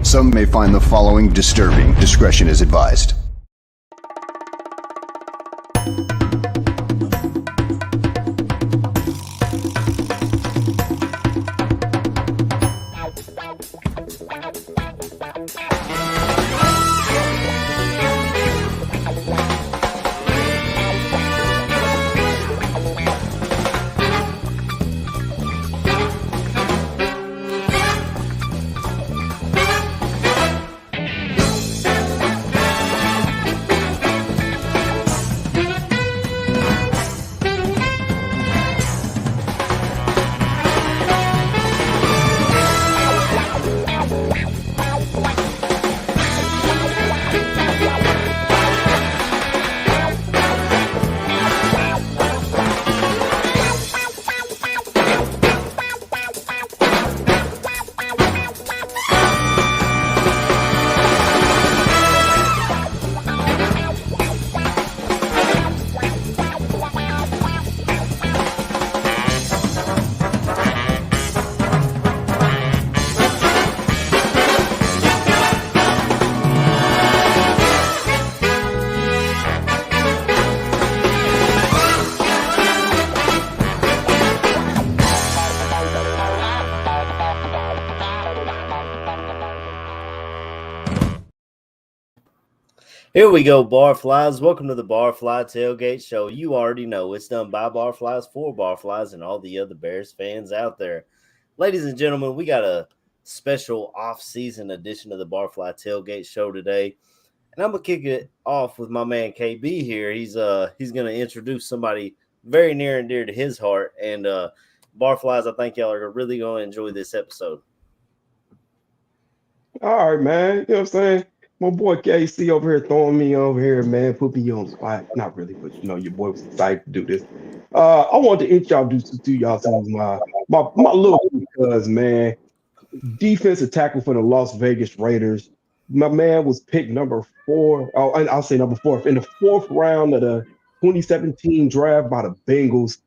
Some may find the following disturbing. Discretion is advised. Here we go, Barflies. Welcome to the Barfly Tailgate Show. You already know it's done by Barflies for Barflies and all the other Bears fans out there. Ladies and gentlemen, we got a special off-season edition of the Barfly Tailgate Show today. And I'm going to kick it off with my man KB here. He's going to introduce somebody very near and dear to his heart. And Barflies, I think y'all are really going to enjoy this episode. All right, man. You know what I'm saying? My boy KC over here throwing me over here, man. Put me on the spot. Not really, but you know, your boy was excited to do this. I wanted to introduce to y'all to my little cuz, man. Defensive tackle for the Las Vegas Raiders. My man was picked number 4. Oh, and I'll say number 4 in the 4th round of the 2017 draft by the Bengals.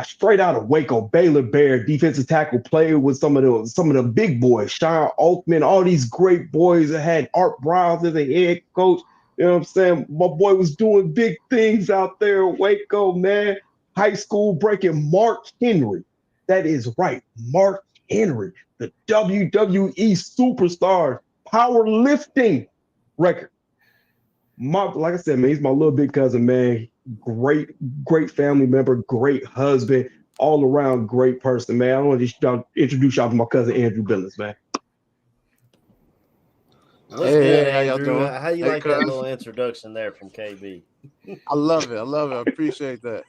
Straight out of Waco, Baylor Bear, defensive tackle, played with some of the big boys, Sean Oakman, all these great boys that had Art Browse as a head coach. You know what I'm saying? My boy was doing big things out there in Waco, man. High school breaking Mark Henry. That is right, Mark Henry, the WWE superstar powerlifting record. Like I said, man, he's my little big cousin, man. Great family member, great husband, all around great person, man. I want to introduce y'all to my cousin Andrew Billings, man. What's good, Andrew? How y'all doing? How you like that little introduction there from KB? I love it. I appreciate that.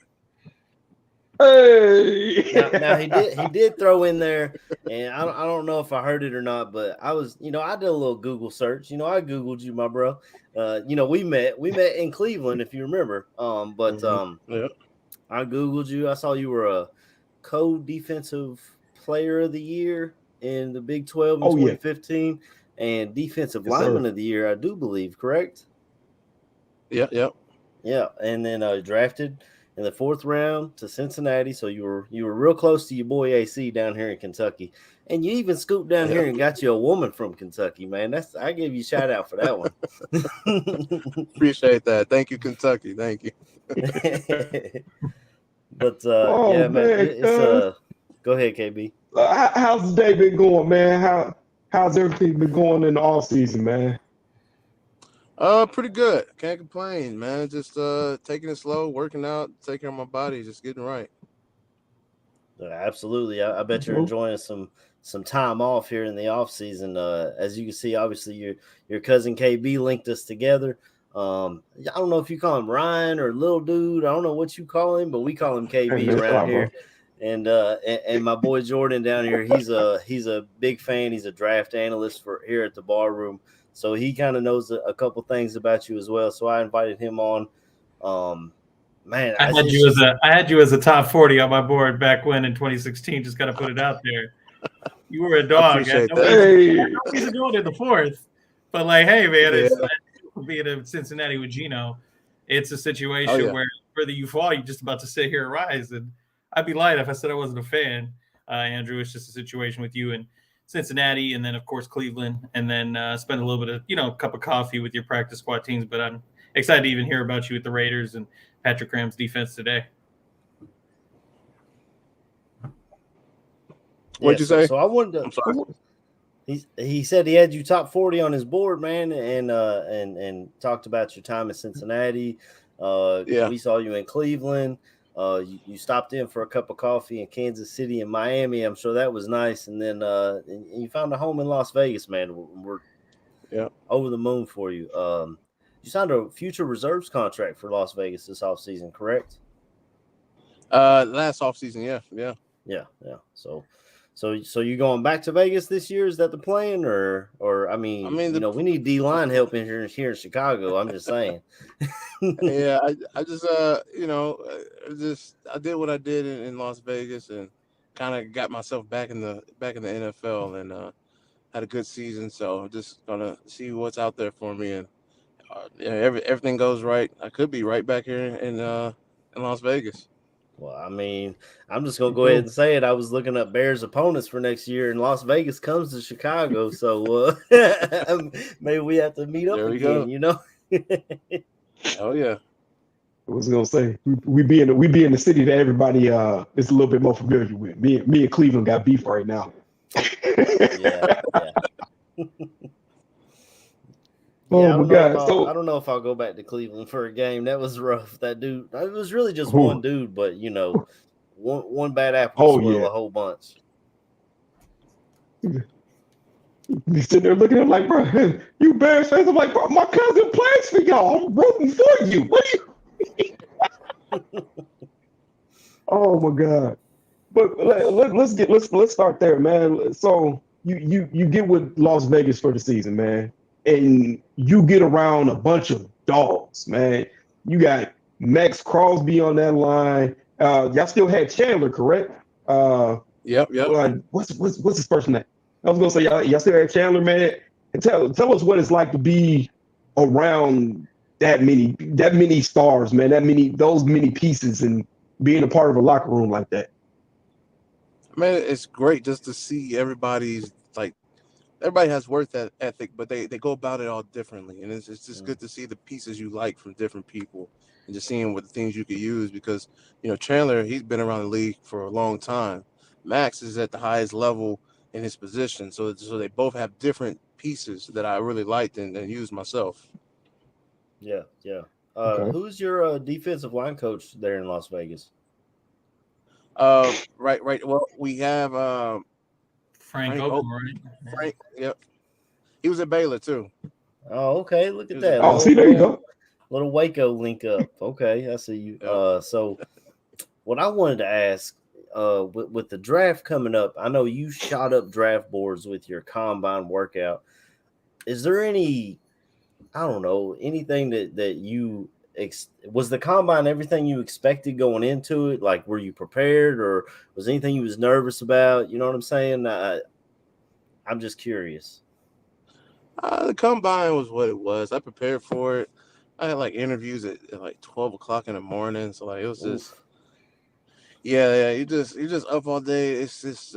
Hey. Now he did throw in there, and I don't know if I heard it or not, but I was, I did a little Google search. I Googled you, my bro. We met in Cleveland, if you remember. Yeah. I Googled you. I saw you were a co-defensive player of the year in the Big 12 in 2015, and defensive lineman of the year, I do believe, correct? Yeah. Yeah, and then drafted in the 4th round to Cincinnati. So you were real close to your boy AC down here in Kentucky. And you even scooped down here and got you a woman from Kentucky, man. I give you a shout out for that one. Appreciate that. Thank you, Kentucky. Thank you. But man, go ahead, KB. How's the day been going, man? How's everything been going in the off season, man? Pretty good. Can't complain, man. Just taking it slow, working out, taking care of my body, just getting right. Absolutely. I bet you're enjoying some time off here in the off season. As you can see, obviously your cousin KB linked us together. I don't know if you call him Ryan or little dude. I don't know what you call him, but we call him KB around here. And my boy Jordan down here, he's a big fan. He's a draft analyst for here at the Barroom. So he kind of knows a couple things about you as well. So I invited him on. Man, I had you as a top 40 on my board back when in 2016. Just got to put it out there. You were a dog. Hey. He's doing it in the 4th, but like, hey man, it's being in Cincinnati with Gino. It's a situation where whether you fall, you're just about to sit here and rise. And I'd be lying if I said I wasn't a fan. Andrew, it's just a situation with you and Cincinnati, and then of course Cleveland, and then spend a little bit of a cup of coffee with your practice squad teams. But I'm excited to even hear about you with the Raiders and Patrick Graham's defense today. What'd you say? So I wanted to. I'm sorry. He said he had you top 40 on his board, man, and talked about your time in Cincinnati. We saw you in Cleveland. You stopped in for a cup of coffee in Kansas City and Miami. I'm sure that was nice. And then you found a home in Las Vegas, man. We're over the moon for you. You signed a future reserves contract for Las Vegas this offseason, correct? Last offseason, yeah. So you going back to Vegas this year? Is that the plan, or we need D-line help in here in Chicago. I'm just saying. Yeah, I just I did what I did in Las Vegas and kind of got myself back in the NFL and had a good season. So just gonna see what's out there for me, and everything goes right, I could be right back here in Las Vegas. Well, I mean, I'm just going to go ahead and say it. I was looking up Bears opponents for next year, and Las Vegas comes to Chicago. So maybe we have to meet up again, Oh, yeah. I was going to say, we be in the city that everybody is a little bit more familiar with. Me and Cleveland got beef right now. Yeah. Oh my God! I don't know if I'll go back to Cleveland for a game. That was rough. That dude. It was really just one dude, but one bad apple spoil a whole bunch. Be sitting there looking at him like, bro, you Bears fans. I'm like, bro, my cousin plays for y'all. I'm rooting for you. What are you? Oh my God! But let's start there, man. So you get with Las Vegas for the season, man. And you get around a bunch of dogs, man. You got Max Crosby on that line. Y'all still had Chandler, correct? Yep. What's his first name? I was gonna say y'all still had Chandler, man. And tell us what it's like to be around that many stars, man. Those many pieces, and being a part of a locker room like that. Man, it's great just to see everybody's everybody has work ethic, but they go about it all differently. And it's just good to see the pieces you like from different people and just seeing what the things you could use because, Chandler, he's been around the league for a long time. Max is at the highest level in his position. So they both have different pieces that I really liked and used myself. Yeah. Who's your defensive line coach there in Las Vegas? Right. Well, we have Frank Oakland, right? Frank, yep. He was at Baylor too. Oh, okay. Look at that. Oh, see, there you go. Little Waco link up. Okay, I see you. Yep. So what I wanted to ask, with the draft coming up, I know you shot up draft boards with your combine workout. Is there any, I don't know, anything that you was the combine everything you expected going into it? Like, were you prepared, or was anything you was nervous about? You know what I'm saying? I'm just curious. The combine was what it was. I prepared for it. I had interviews at 12 o'clock in the morning. So it was just, you just up all day. It's just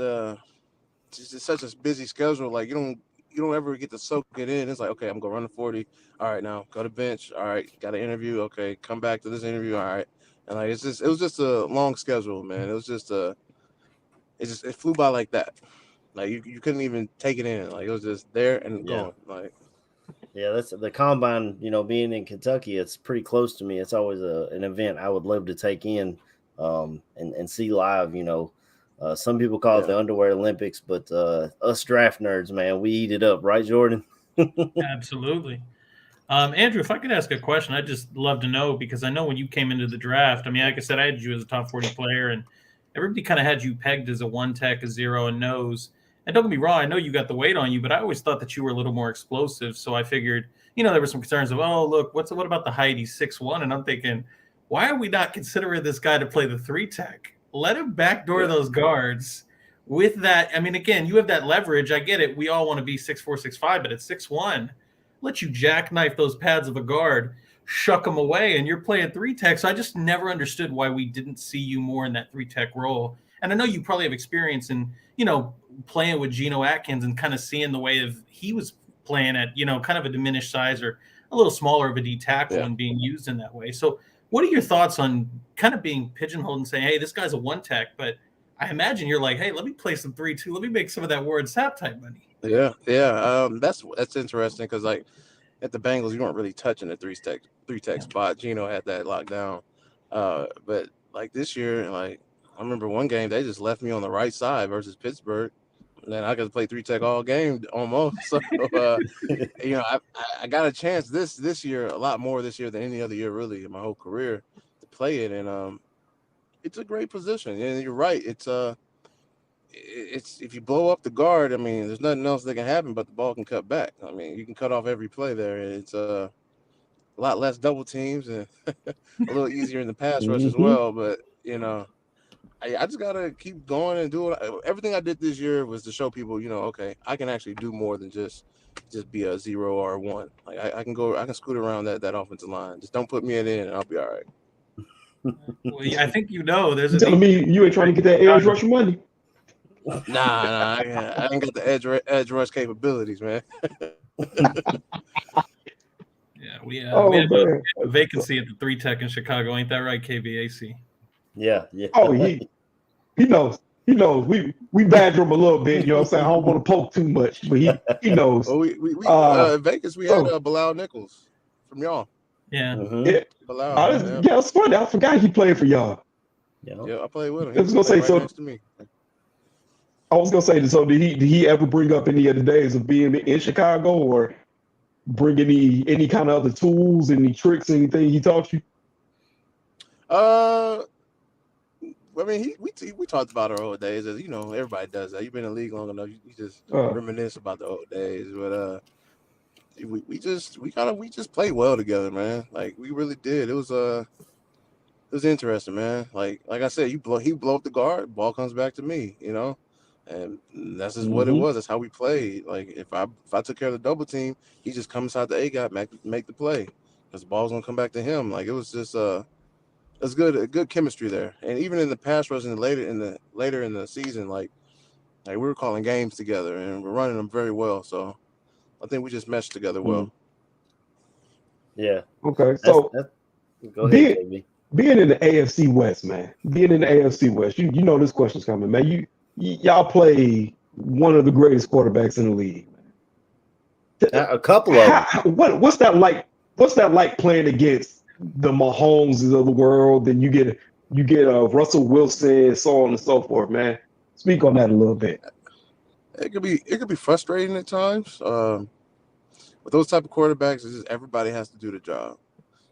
such a busy schedule. You don't ever get to soak it in. It's okay, I'm gonna run the 40. All right, now go to bench. All right, got an interview. Okay, come back to this interview. All right, and it was just a long schedule, man. It was just it flew by like that. You couldn't even take it in. It was just there and gone. Yeah, that's the combine. Being in Kentucky, it's pretty close to me. It's always an event I would love to take in, and see live. Some people call it the underwear Olympics, but us draft nerds, man, we eat it up, right, Jordan? Absolutely. Andrew, if I could ask a question, I'd just love to know, because I know when you came into the draft, I mean, like I said, I had you as a top 40 player, and everybody kind of had you pegged as a one tech, a zero, and nose. And don't get me wrong, I know you got the weight on you, but I always thought that you were a little more explosive. So I figured, there were some concerns of, oh, look, what about the height? He's 6'1", and I'm thinking, why are we not considering this guy to play the 3 tech? Let him backdoor those guards with that. I mean, again, you have that leverage. I get it. We all want to be 6'4", 6'5", but at 6'1", let you jackknife those pads of a guard, shuck them away, and you're playing 3 tech. So I just never understood why we didn't see you more in that 3 tech role. And I know you probably have experience in, playing with Geno Atkins and kind of seeing the way of he was playing at, kind of a diminished size or a little smaller of a D tackle and being used in that way. So what are your thoughts on kind of being pigeonholed and saying, hey, this guy's a one tech, but I imagine you're like, hey, let me play some 3-2. Let me make some of that Warren Sapp type money. Yeah. That's interesting because like at the Bengals, you weren't really touching the three tech spot. Geno had that locked down. But like this year, like I remember one game they just left me on the right side versus Pittsburgh, and then I could play 3 tech all game almost. So I got a chance this year, a lot more this year than any other year really in my whole career to play it, and it's a great position. And you're right, it's if you blow up the guard, I mean, there's nothing else that can happen, but the ball can cut back. I mean, you can cut off every play there. It's a lot less double teams and a little easier in the pass rush as well. But I just gotta keep going and do it. Everything I did this year was to show people, okay, I can actually do more than just be a 0 or a 1. Like I can scoot around that offensive line. Just don't put me in it, and I'll be all right. Well, I think there's You telling me you ain't trying to get that edge rush money? Nah, I ain't got the edge rush capabilities, man. Yeah, we had a vacancy at the 3 tech in Chicago. Ain't that right, KBAC? Yeah. Oh, he knows. He knows. We badger him a little bit. You know what I'm saying? I don't want to poke too much, but he knows. Well, in Vegas we had Bilal Nichols from y'all. Yeah. Mm-hmm. Yeah. Bilal, yeah, it's funny. I forgot he played for y'all. Yeah, I played with him. I was gonna say right next to me. I was gonna say, so did he ever bring up any of the days of being in Chicago, or bring any kind of other tools, any tricks, anything he taught you? I mean, we talked about our old days, as everybody does that. You've been in the league long enough, you just reminisce about the old days. But we just played well together, man. Like we really did. It was interesting, man. Like I said, he blow up the guard, ball comes back to me, and that's just what it was. That's how we played. Like if I took care of the double team, he just comes inside the A gap, make the play, because the ball's gonna come back to him. Like it was just it's good chemistry there. And even in the pass rush and later in the season, like we were calling games together and we're running them very well. So I think we just meshed together well. Yeah. Okay. So go ahead, KB. Being in the AFC West, man. Being in the AFC West, you know this question's coming, man. Y'all play one of the greatest quarterbacks in the league. A couple of them. What's that like? What's that like playing against the Mahomes of the world? Then you get Russell Wilson, so on and so forth, man. Speak on that a little bit. It could be frustrating at times. With those type of quarterbacks, it's just everybody has to do the job.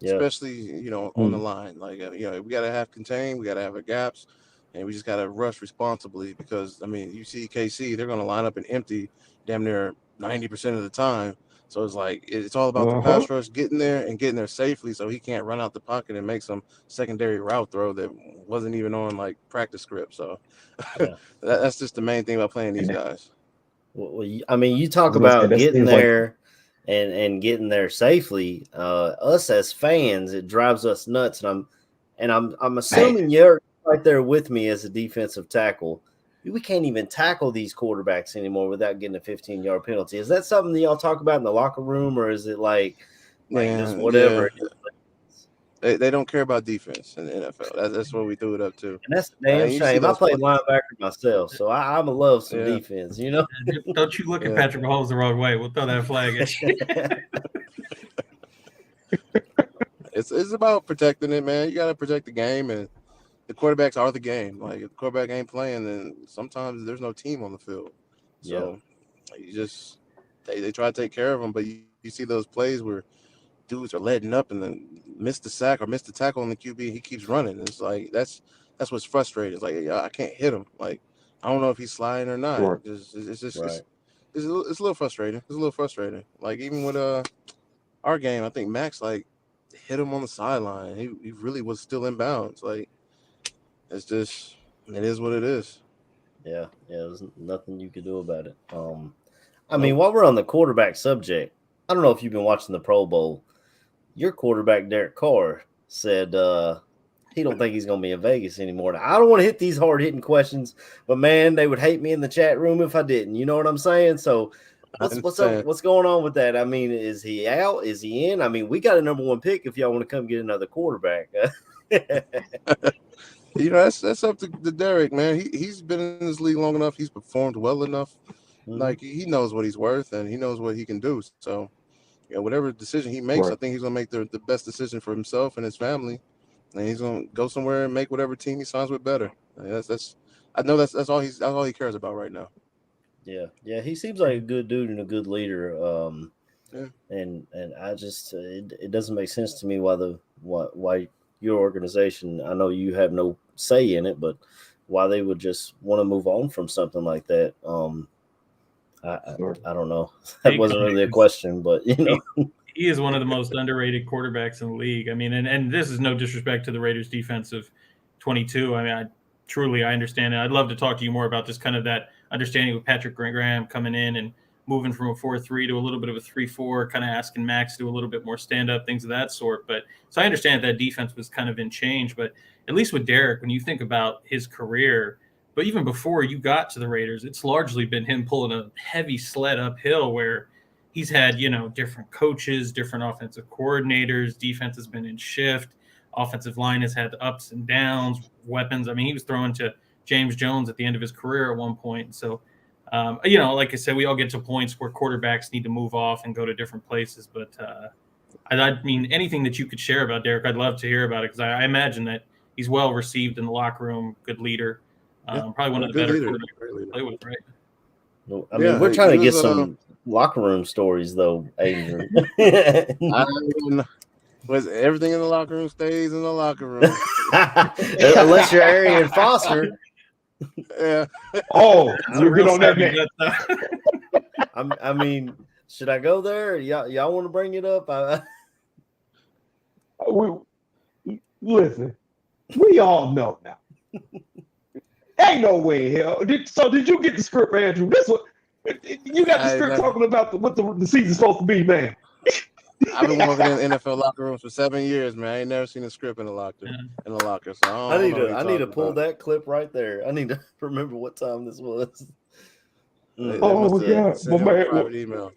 Yeah. Especially, on the line. Like, we got to have contain, we got to have our gaps, and we just got to rush responsibly because, I mean, you see KC, they're going to line up and empty damn near 90% of the time. So it's like, it's all about the pass rush, getting there safely so he can't run out the pocket and make some secondary route throw that wasn't even on, like, practice script. So that's just the main thing about playing these guys. Well, I mean, you talk about getting there. And getting there safely, us as fans, it drives us nuts. And I'm assuming you're right there with me as a defensive tackle. We can't even tackle these quarterbacks anymore without getting a 15-yard penalty. Is that something that y'all talk about in the locker room, or is it like just whatever? Yeah. They don't care about defense in the NFL. That's what we threw it up to. And that's a damn shame. I played linebacker myself, so I love some defense, Don't you look at Patrick Mahomes the wrong way. We'll throw that flag at you. It's about protecting it, man. You got to protect the game, and the quarterbacks are the game. Like, if the quarterback ain't playing, then sometimes there's no team on the field. So you just they try to take care of them, but you see those plays where dudes are letting up and then miss the sack or miss the tackle on the QB. He keeps running. It's like that's what's frustrating. It's like I can't hit him. Like I don't know if he's sliding or not. Sure. It's a little frustrating. It's a little frustrating. Like even with our game, I think Max like hit him on the sideline. He really was still in bounds. Like it is what it is. Yeah. There's nothing you could do about it. I mean, while we're on the quarterback subject, I don't know if you've been watching the Pro Bowl. Your quarterback, Derek Carr, said he don't think he's going to be in Vegas anymore. Now, I don't want to hit these hard-hitting questions, but, man, they would hate me in the chat room if I didn't. You know what I'm saying? So what's up? What's going on with that? I mean, is he out? Is he in? I mean, we got a number 1 pick if y'all want to come get another quarterback. That's up to Derek, man. He's been in this league long enough. He's performed well enough. Mhm. Like, he knows what he's worth and he knows what he can do. So, whatever decision he makes, I think he's gonna make the best decision for himself and his family, and he's gonna go somewhere and make whatever team he signs with better. I know that's all he cares about right now. Yeah. He seems like a good dude and a good leader. Yeah. And I just it doesn't make sense to me why your organization, I know you have no say in it, but why they would just want to move on from something like that. I don't know. That wasn't really a question, but he is one of the most underrated quarterbacks in the league. I mean, and this is no disrespect to the Raiders defensive 22. I mean, I understand it. I'd love to talk to you more about just kind of that understanding with Patrick Graham coming in and moving from a 4-3 to a little bit of a 3-4, kind of asking Max to do a little bit more stand-up, things of that sort. But so I understand that defense was kind of in change, but at least with Derek, when you think about his career, but even before you got to the Raiders, it's largely been him pulling a heavy sled uphill where he's had, different coaches, different offensive coordinators, defense has been in shift, offensive line has had ups and downs, weapons. I mean, he was throwing to James Jones at the end of his career at one point. So, like I said, we all get to points where quarterbacks need to move off and go to different places. But I mean, anything that you could share about Derek, I'd love to hear about it because I imagine that he's well received in the locker room, good leader. Probably one of the better quarterbacks to play with, right? I mean, we're trying to get some locker room stories, though, Andrew. Was everything in the locker room stays in the locker room, unless you're Arian Foster. Yeah. Oh, you're good on that, man. I mean, should I go there? Y'all want to bring it up? Listen, we all know now. Ain't no way in hell. Did you get the script, Andrew? This what you got the script talking about what the season's supposed to be, man. I've been working in NFL locker rooms for 7 years, man. I ain't never seen a script in the locker. So I need to pull that clip right there. I need to remember what time this was. Oh my God! Private email.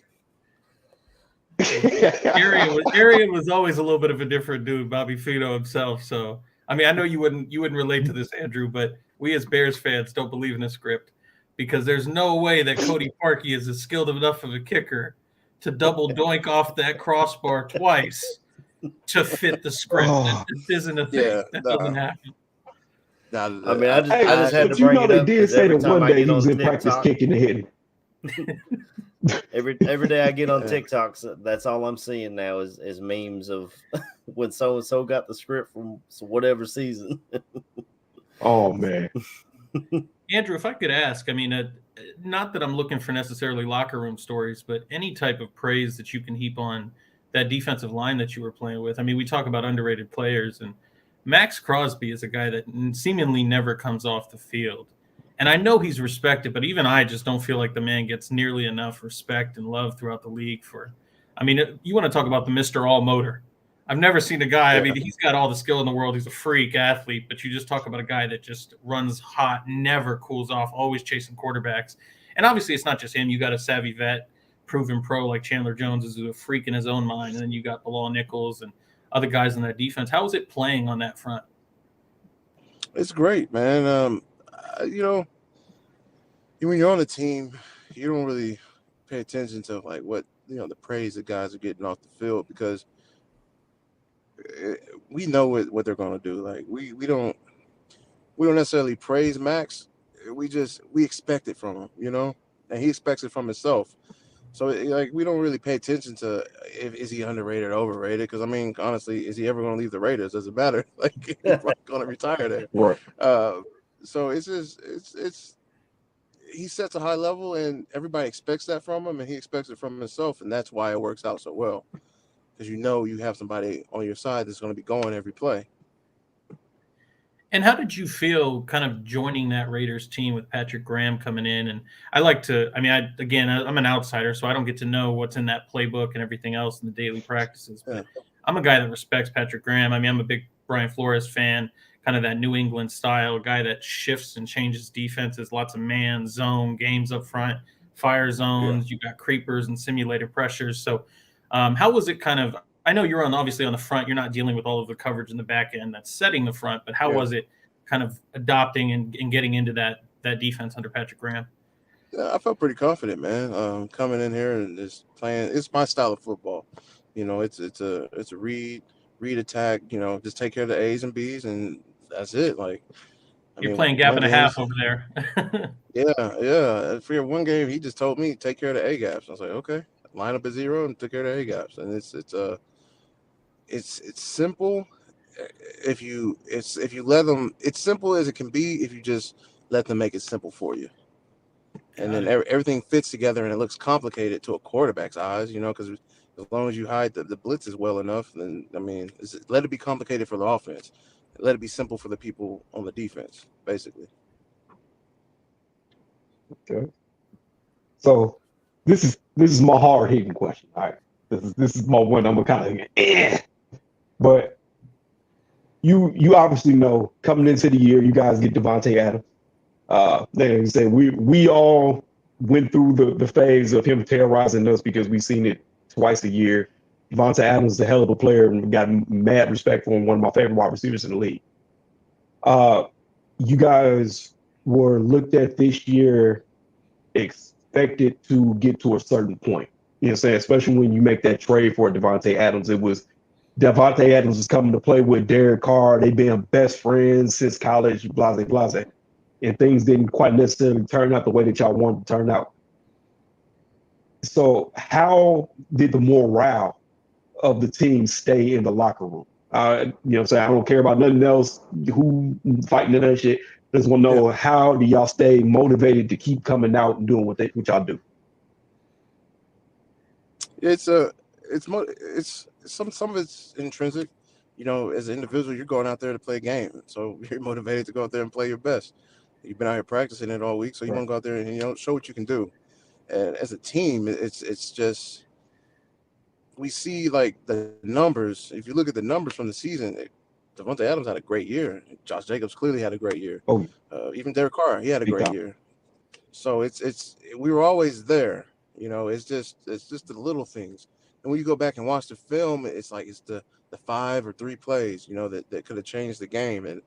Arian was always a little bit of a different dude, Bobby Fino himself. So I mean, I know you wouldn't relate to this, Andrew, but we as Bears fans don't believe in a script because there's no way that Cody Parkey is as skilled enough of a kicker to double doink off that crossbar twice to fit the script. That just isn't a thing. That doesn't happen. I mean, I just had to bring it up. They did say that one day he was in practice kicking the head. Every day I get on TikTok, that's all I'm seeing now is memes of when so and so got the script from whatever season. Oh man, Andrew, if I could ask, I mean, not that I'm looking for necessarily locker room stories, but any type of praise that you can heap on that defensive line that you were playing with. I mean, we talk about underrated players, and Max Crosby is a guy that seemingly never comes off the field. And I know he's respected, but even I just don't feel like the man gets nearly enough respect and love throughout the league you want to talk about the Mr. All Motor. I've never seen a guy, I mean, he's got all the skill in the world. He's a freak athlete, but you just talk about a guy that just runs hot, never cools off, always chasing quarterbacks. And obviously it's not just him. You got a savvy vet, proven pro like Chandler Jones is a freak in his own mind. And then you got Bilal Nichols and other guys in that defense. How was it playing on that front? It's great, man. When you're on the team, you don't really pay attention to like what the praise the guys are getting off the field because we know what they're going to do. Like we don't necessarily praise Max. We expect it from him, and he expects it from himself. So like we don't really pay attention to is he underrated or overrated? Because I mean, honestly, is he ever going to leave the Raiders? Doesn't matter. Like he's going to retire there. Right. So he sets a high level, and everybody expects that from him, and he expects it from himself, and that's why it works out so well. Because you have somebody on your side that's going to be going every play. And how did you feel kind of joining that Raiders team with Patrick Graham coming in? And I'm an outsider, so I don't get to know what's in that playbook and everything else in the daily practices. But I'm a guy that respects Patrick Graham. I mean, I'm a big Brian Flores fan, kind of that New England style guy that shifts and changes defenses, lots of man zone games up front, fire zones. You got creepers and simulated pressures. So how was it kind of, I know you're obviously on the front, you're not dealing with all of the coverage in the back end that's setting the front, but how was it kind of adopting and getting into that defense under Patrick Graham? Yeah, I felt pretty confident, man. Coming in here and just playing, it's my style of football. It's a read attack. Just take care of the A's and B's, and that's it. Like, You're playing gap and a half over there. yeah. For one game, he just told me take care of the A gaps. I was like, okay, line up at 0 and take care of the A gaps, and it's simple. If you let them, it's simple as it can be. If you just let them make it simple for you. And then everything fits together and it looks complicated to a quarterback's eyes, because as long as you hide the blitzes well enough, then, let it be complicated for the offense. Let it be simple for the people on the defense, basically. Okay. So this is my hard hitting question. All right. This is my one I'm kind of but you obviously know coming into the year, you guys get Devontae Adams. They say we all went through the phase of him terrorizing us because we've seen it twice a year. Devontae Adams is a hell of a player and got mad respect for him, one of my favorite wide receivers in the league. You guys were looked at this year, expected to get to a certain point. You know what I'm saying? Especially when you make that trade for Devontae Adams. It was Devontae Adams was coming to play with Derek Carr. They've been best friends since college, blase, blase. And things didn't quite necessarily turn out the way that y'all wanted to turn out. So how did the morale of the team stay in the locker room? You know what I'm saying? I don't care about nothing else, who fighting and that shit. I just want to know how do y'all stay motivated to keep coming out and doing what y'all do? Some of it's intrinsic. As an individual, you're going out there to play a game, so you're motivated to go out there and play your best. You've been out here practicing it all week, so you want to go out there and show what you can do. And as a team, it's just we see like the numbers. If you look at the numbers from the season, Devontae Adams had a great year. Josh Jacobs clearly had a great year. Even Derek Carr, he had a great year. So it's we were always there. It's just the little things. And when you go back and watch the film, it's like it's the 5 or 3 plays, that could have changed the game. And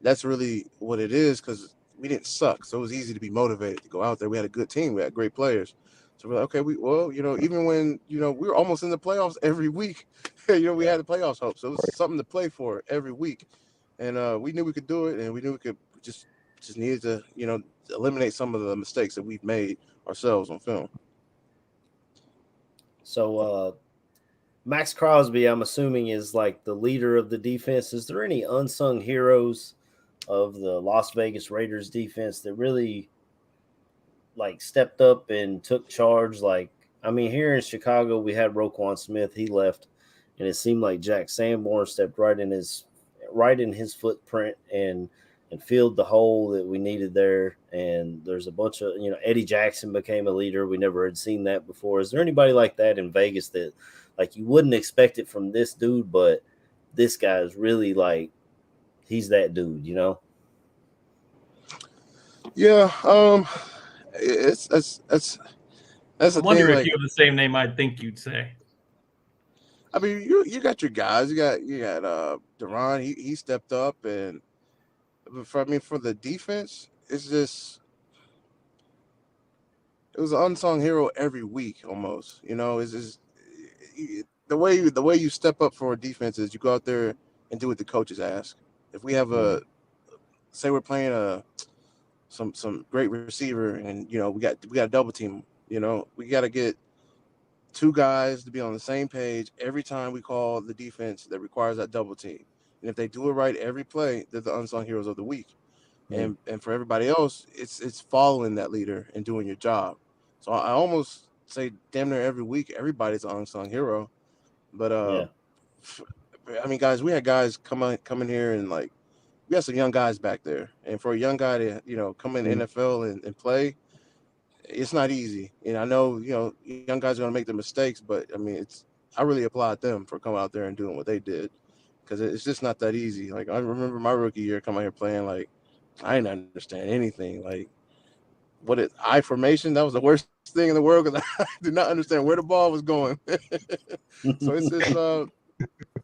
that's really what it is, because we didn't suck. So it was easy to be motivated to go out there. We had a good team. We had great players. So we're like, okay, even when, we were almost in the playoffs every week, we had the playoffs hope. So it was something to play for every week. And we knew we could do it. And we knew we could just needed to, eliminate some of the mistakes that we've made ourselves on film. So Max Crosby, I'm assuming, is like the leader of the defense. Is there any unsung heroes of the Las Vegas Raiders defense that really like stepped up and took charge? Like, here in Chicago, we had Roquan Smith. He left, and it seemed like Jack Sanborn stepped right in his footprint and filled the hole that we needed there. And there's a bunch of, Eddie Jackson became a leader. We never had seen that before. Is there anybody like that in Vegas that, like, you wouldn't expect it from this dude, but this guy is really like, he's that dude, Yeah. That's I wonder if you have the same name I'd think you'd say. You got your guys. You got Duran. He stepped up, and for the defense, it's just it was an unsung hero every week almost. It's just the way you step up for a defense is you go out there and do what the coaches ask. If we have say we're playing some great receiver, and we got a double team. We got to get 2 guys to be on the same page every time we call the defense that requires that double team. And if they do it right every play, they're the unsung heroes of the week. And for everybody else, it's following that leader and doing your job. So I almost say damn near every week everybody's an unsung hero. But guys, we had guys come in here, and like we had some young guys back there. And for a young guy to come in the NFL and play, it's not easy. And I know young guys are going to make the mistakes, but I really applaud them for coming out there and doing what they did. because it's just not that easy. Like I remember my rookie year coming here playing, like I didn't understand anything. Like I formation, that was the worst thing in the world because I did not understand where the ball was going. So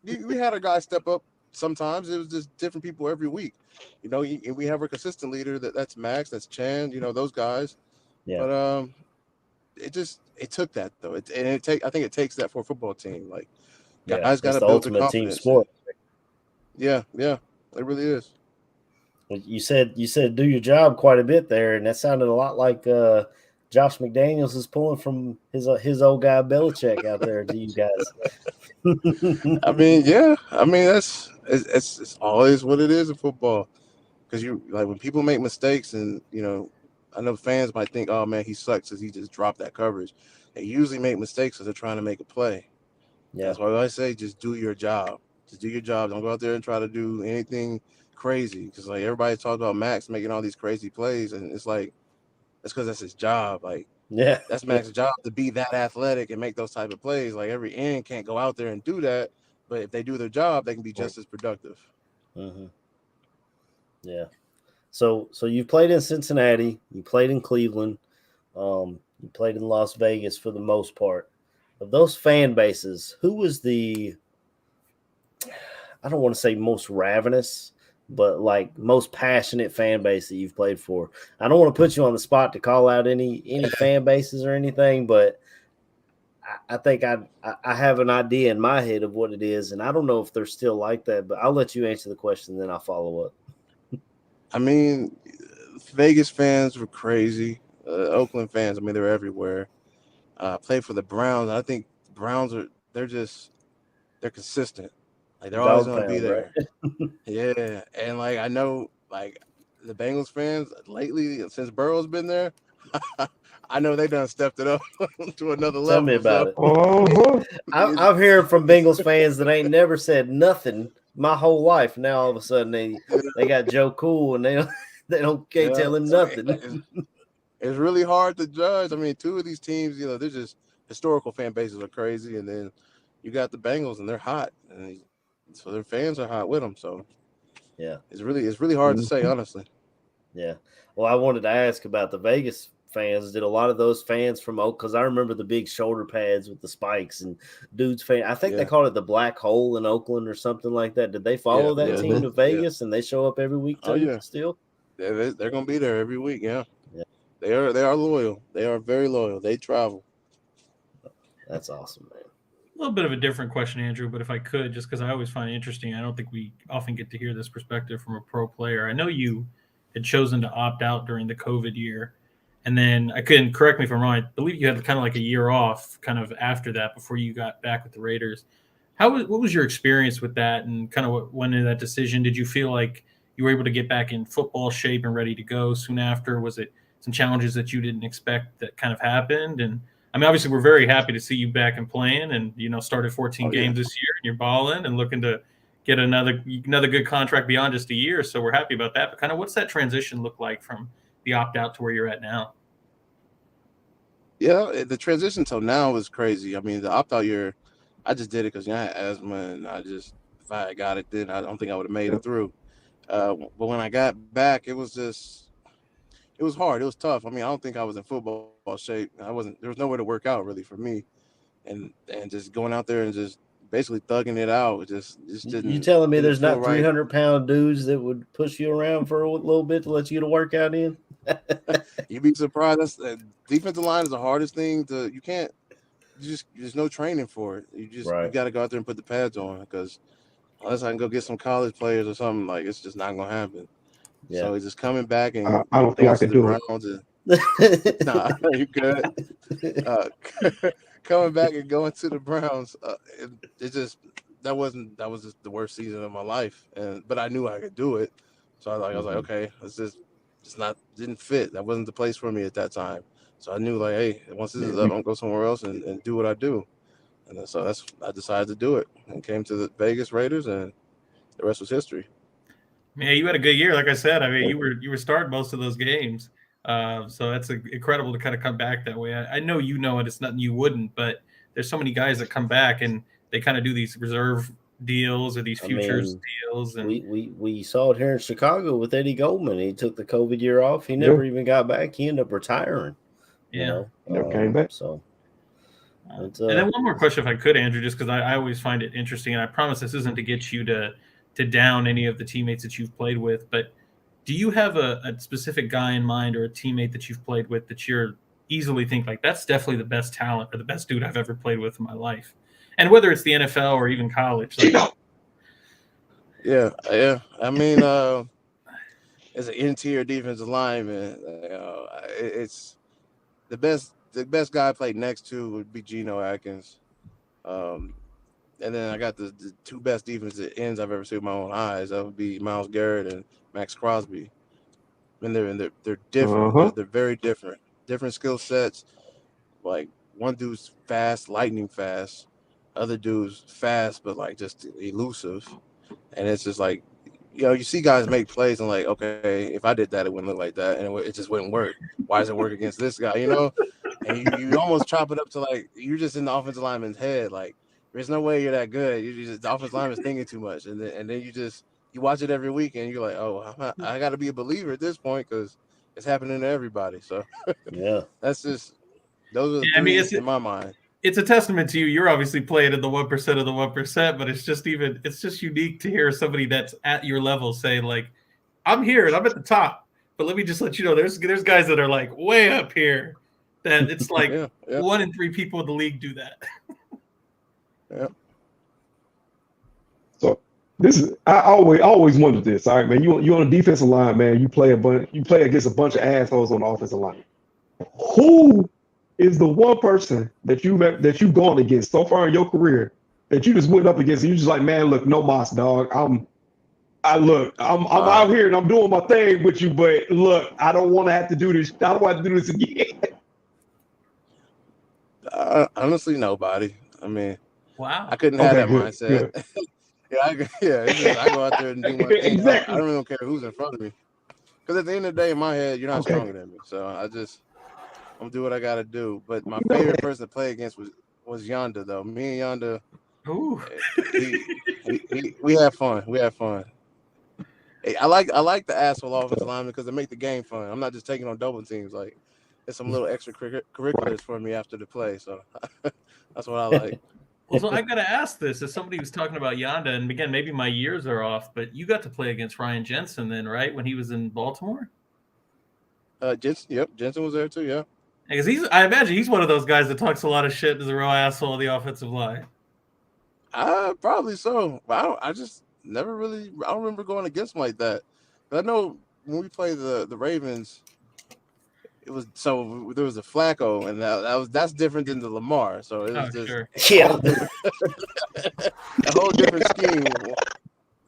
we had a guy step up. Sometimes it was just different people every week. We have a consistent leader that's Max, that's Chan, those guys. Yeah. But it took that though. I think it takes that for a football team. Like guys got to the build the ultimate team confidence. sport. Yeah, it really is. You said do your job quite a bit there, and that sounded a lot like Josh McDaniels is pulling from his old guy Belichick out there to you guys. I mean, yeah. I mean, it's always what it is in football. Because when people make mistakes, and I know fans might think, "Oh man, he sucks because he just dropped that coverage." They usually make mistakes because they're trying to make a play. Yeah. That's why I say, just do your job. Just do your job. Don't go out there and try to do anything crazy. Because like everybody talks about Max making all these crazy plays, and it's like that's because that's his job. Like that's Max's job to be that athletic and make those type of plays. Like every end can't go out there and do that, but if they do their job, they can be just as productive. Mm-hmm. Yeah. So you played in Cincinnati, you played in Cleveland, you played in Las Vegas for the most part. Of those fan bases, who was I don't want to say most ravenous, but like most passionate fan base that you've played for? I don't want to put you on the spot to call out any fan bases or anything, but I think I have an idea in my head of what it is, and I don't know if they're still like that, but I'll let you answer the question, then I'll follow up. I mean, Vegas fans were crazy. Oakland fans, I mean, they're everywhere. Played for the Browns. I think the Browns they're consistent. Like they're always going to be there. Right? Yeah, and like I know, like the Bengals fans lately, since Burrow's been there, I know they done stepped it up to another level. Tell me about it. I'm hearing from Bengals fans that ain't never said nothing my whole life. Now all of a sudden they got Joe Cool and can't tell him nothing. It's really hard to judge. I mean, two of these teams, they're just historical fan bases are crazy, and then you got the Bengals and they're hot, and so their fans are hot with them. So yeah, it's really hard to say, honestly. Yeah. Well, I wanted to ask about the Vegas fans. Did a lot of those fans from Oak? Because I remember the big shoulder pads with the spikes and dudes fan. I think they called it the Black Hole in Oakland or something like that. Did they follow that team to Vegas and they show up every week too? Oh, yeah. Still, they're going to be there every week. Yeah. They are loyal. They are very loyal. They travel. That's awesome, man. A little bit of a different question, Andrew, but if I could, just because I always find it interesting, I don't think we often get to hear this perspective from a pro player. I know you had chosen to opt out during the COVID year, and then I couldn't correct me if I'm wrong. I believe you had kind of like a year off, kind of after that, before you got back with the Raiders. What was your experience with that, and kind of what went into that decision? Did you feel like you were able to get back in football shape and ready to go soon after? Was it some challenges that you didn't expect that kind of happened? And I mean, obviously, we're very happy to see you back and playing, and started 14 games this year, and you're balling and looking to get another good contract beyond just a year. So we're happy about that. But kind of, what's that transition look like from the opt out to where you're at now? Yeah, the transition till now is crazy. I mean, the opt out year, I just did it because I had asthma, and if I had got it, then I don't think I would have made it through. But when I got back, it was hard. It was tough. I mean, I don't think I was in football shape. There was nowhere to work out really for me, and just going out there and just basically thugging it out. It just didn't. You telling me there's not 300-pound dudes that would push you around for a little bit to let you get a workout in? You'd be surprised. Defensive line is the hardest thing there's no training for it. You got to go out there and put the pads on, because unless I can go get some college players or something, like it's just not gonna happen. Yeah. So he's just coming back and I don't think I can do it. Nah, you good. Coming back and going to the Browns, that was just the worst season of my life. But I knew I could do it, so I was like, okay, it's just didn't fit. That wasn't the place for me at that time. So I knew, like, hey, once this is up, I'm gonna go somewhere else and do what I do. And so I decided to do it and came to the Vegas Raiders, and the rest was history. Man, you had a good year. Like I said, I mean, you were starting most of those games. So that's incredible to kind of come back that way. I know it's nothing you wouldn't, but there's so many guys that come back and they kind of do these reserve deals or these I futures mean, deals. And we saw it here in Chicago with Eddie Goldman. He took the COVID year off. He never even got back. He ended up retiring. You know, never came back. So, and then one more question, if I could, Andrew, just because I always find it interesting, and I promise this isn't to get you to down any of the teammates that you've played with, but do you have a specific guy in mind or a teammate that you've played with that you're easily think like that's definitely the best talent or the best dude I've ever played with in my life? And whether it's the NFL or even college, like, yeah. I mean, as an interior defensive lineman, it's the best guy I played next to would be Geno Atkins. And then I got the two best defensive ends I've ever seen with my own eyes. That would be Myles Garrett and Max Crosby. And they're different. They're very different. Different skill sets. Like one dude's fast, lightning fast. Other dude's fast, but like just elusive. And it's just like, you see guys make plays and like, okay, if I did that, it wouldn't look like that, and it just wouldn't work. Why does it work against this guy? And you almost chop it up to like you're just in the offensive lineman's head. Like there's no way you're that good. The offensive lineman's thinking too much, and then you watch it every week, and you're like, oh, I got to be a believer at this point because it's happening to everybody. So yeah, that's just those are the three in my mind. It's a testament to you. You're obviously playing in the 1% of the 1%, but it's just unique to hear somebody that's at your level say like, I'm here and I'm at the top, but let me just let you know, there's guys that are like way up here that it's like 1 in 3 people in the league do that. Yeah. So this is I always wondered this. All right, man. You on a defensive line, man. You play against a bunch of assholes on the offensive line. Who is the one person that you've gone against so far in your career that you just went up against and you just like, man, look, no mas, dog. I'm out here and I'm doing my thing with you, but look, I don't want to have to do this. I don't want to do this again. Honestly, nobody. I mean, wow, I couldn't have that mindset. I go out there and do my thing. Exactly. I really don't care who's in front of me. Because at the end of the day, in my head, you're not stronger than me. So I'm gonna do what I gotta do. But my favorite person to play against was Yonda, though. Me and Yonda, we had fun. We had fun. Hey, I like the asshole offensive lineman because they make the game fun. I'm not just taking on double teams. Like it's some little extracurriculars for me after the play. So that's what I like. Well, so I got to ask this as somebody who's talking about Yonda, and again, maybe my years are off, but you got to play against Ryan Jensen then, right? When he was in Baltimore? Jensen was there too, yeah. Because I imagine he's one of those guys that talks a lot of shit and is a real asshole on the offensive line. Probably so. But I just never really, I don't remember going against him like that. But I know when we played the Ravens, there was a Flacco, and that's different than the Lamar. So it was a whole different scheme.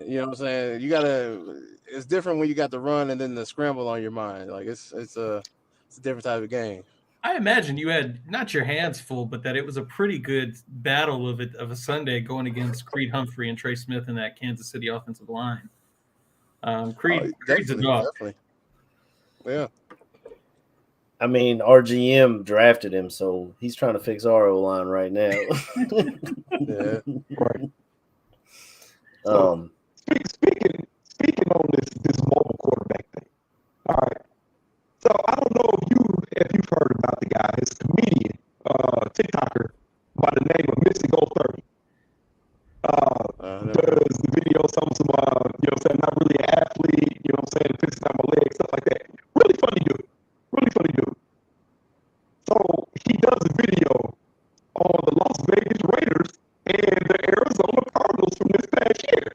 You know what I'm saying? It's different when you got the run and then the scramble on your mind. Like it's a different type of game. I imagine you had not your hands full, but that it was a pretty good battle of a Sunday going against Creed Humphrey and Trey Smith in that Kansas City offensive line. Creed's a dog. Definitely. Yeah. I mean, our GM drafted him, so he's trying to fix our O-line right now. Yeah. Right. Speaking on this mobile quarterback thing. All right. So I don't know if you've heard about the guy. It's a comedian, TikToker by the name of Missy Go 30. Does the video some you know what I'm saying, not really an athlete, you know what I'm saying, fixing out my legs, stuff like that. Really funny dude. So he does a video on the Las Vegas Raiders and the Arizona Cardinals from this past year.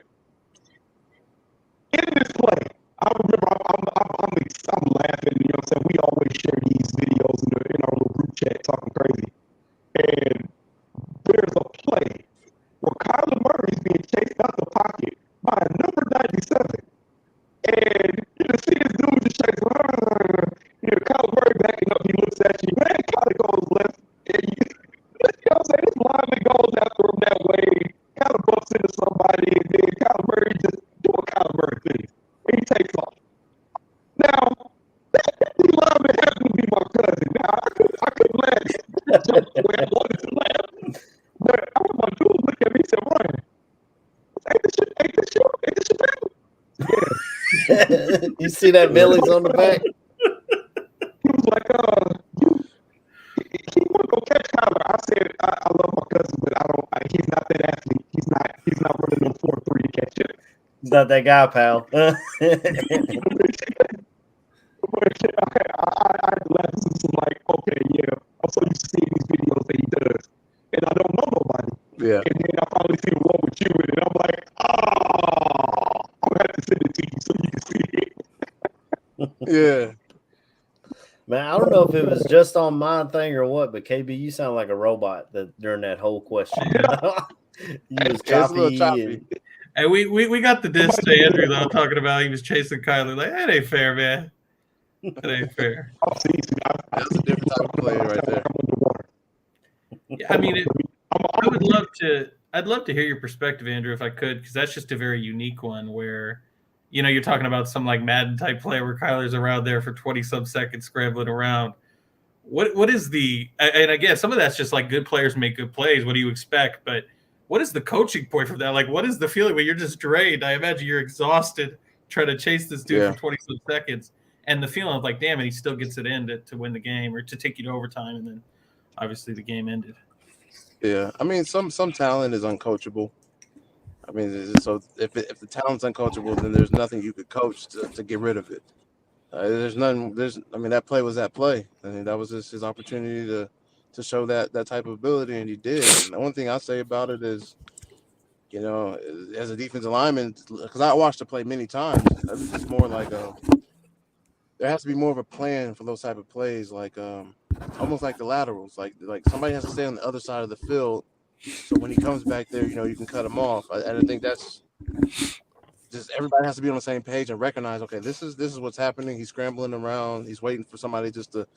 In this play, I remember I'm laughing, you know what I'm saying? We always share these videos in our little group chat talking crazy. And there's a play where Kyler Murray's being chased out the pocket by a number 97. And you just see this dude just chasing, Kyler Murray backing up, he looks at you, man, Kyler goes left. And you know what I'm saying? This lineman goes after him that way, kind of bumps into somebody, and then Kyler Murray just doing Kyler Murray things. And he takes off. Now, that lineman happened to be my cousin. Now, I couldn't laugh the way I wanted to laugh. You see that Billings on the back? He was like, he want to go catch Kyler. I said, I love my cousin, but he's not that athlete. He's not running them 4-3 to catch it. He's not that guy, pal. I had to laugh. This is like, okay, yeah, I'm so used to seeing these videos that he does, and I don't know nobody. Yeah. And then I finally see the one with you, and I'm like, I'm gonna have to send it to you so you can see it. Yeah. Man, I don't know if it was just on my thing or what, but KB, you sound like a robot during that whole question. You was choppy. Hey, we got the diss to Andrew though, talking about he was chasing Kyler. Like, that ain't fair, man. That ain't fair. That's a different type of player right there. Yeah, I mean, I'd love to hear your perspective, Andrew, if I could, because that's just a very unique one where, you're talking about some like Madden type play where Kyler's around there for 20-some seconds scrambling around. What is and again, some of that's just like good players make good plays. What do you expect? But what is the coaching point from that? Like, what is the feeling when you're just drained? I imagine you're exhausted trying to chase this dude for 20-some seconds. And the feeling of like, damn, and he still gets it in to win the game or to take you to overtime. And then obviously the game ended. Yeah. I mean, some talent is uncoachable. I mean, so if the talent's uncoachable, then there's nothing you could coach to get rid of it. That play was that play. I mean, that was just his opportunity to show that type of ability, and he did. And the one thing I say about it is, as a defensive lineman, because I watched the play many times, it's more like there has to be more of a plan for those type of plays, like almost like the laterals, like somebody has to stay on the other side of the field, so when he comes back there, you can cut him off. And I think that's just everybody has to be on the same page and recognize, okay, this is what's happening. He's scrambling around. He's waiting for somebody just to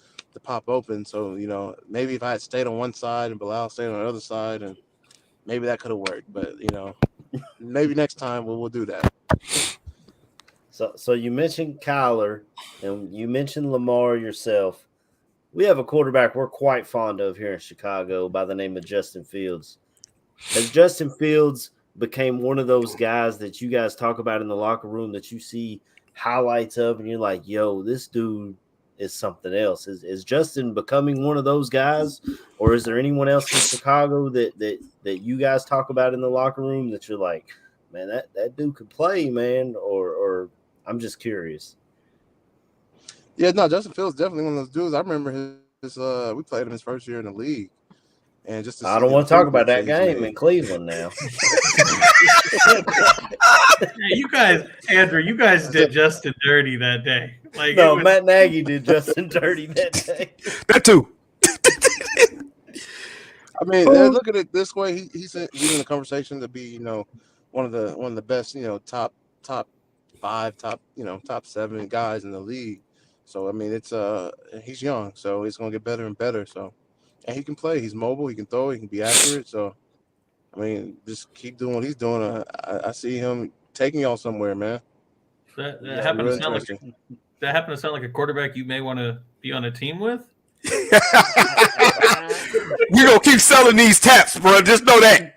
pop open. So, maybe if I had stayed on one side and Bilal stayed on the other side, and maybe that could have worked. But, maybe next time we'll do that. So you mentioned Kyler and you mentioned Lamar yourself. We have a quarterback we're quite fond of here in Chicago by the name of Justin Fields. Has Justin Fields became one of those guys that you guys talk about in the locker room that you see highlights of and you're like, yo, this dude is something else? Is Justin becoming one of those guys, or is there anyone else in Chicago that you guys talk about in the locker room that you're like, man, that dude could play, man? Or I'm just curious. Yeah, no, Justin Fields definitely one of those dudes. I remember his we played him his first year in the league. And just I don't want to talk about that game in Cleveland now. Hey, Andrew, you guys did Justin dirty that day. Like, no, Matt Nagy did Justin dirty that day. That too. I mean, look at it this way. He's in the conversation to be, one of the best, top 5, top 7 guys in the league. So I mean, it's he's young, so it's gonna get better and better. So, and he can play. He's mobile. He can throw. He can be accurate. So, I mean, just keep doing what he's doing. I see him taking y'all somewhere, man. That happened to sound like a quarterback you may want to be on a team with. We're gonna keep selling these taps, bro. Just know that.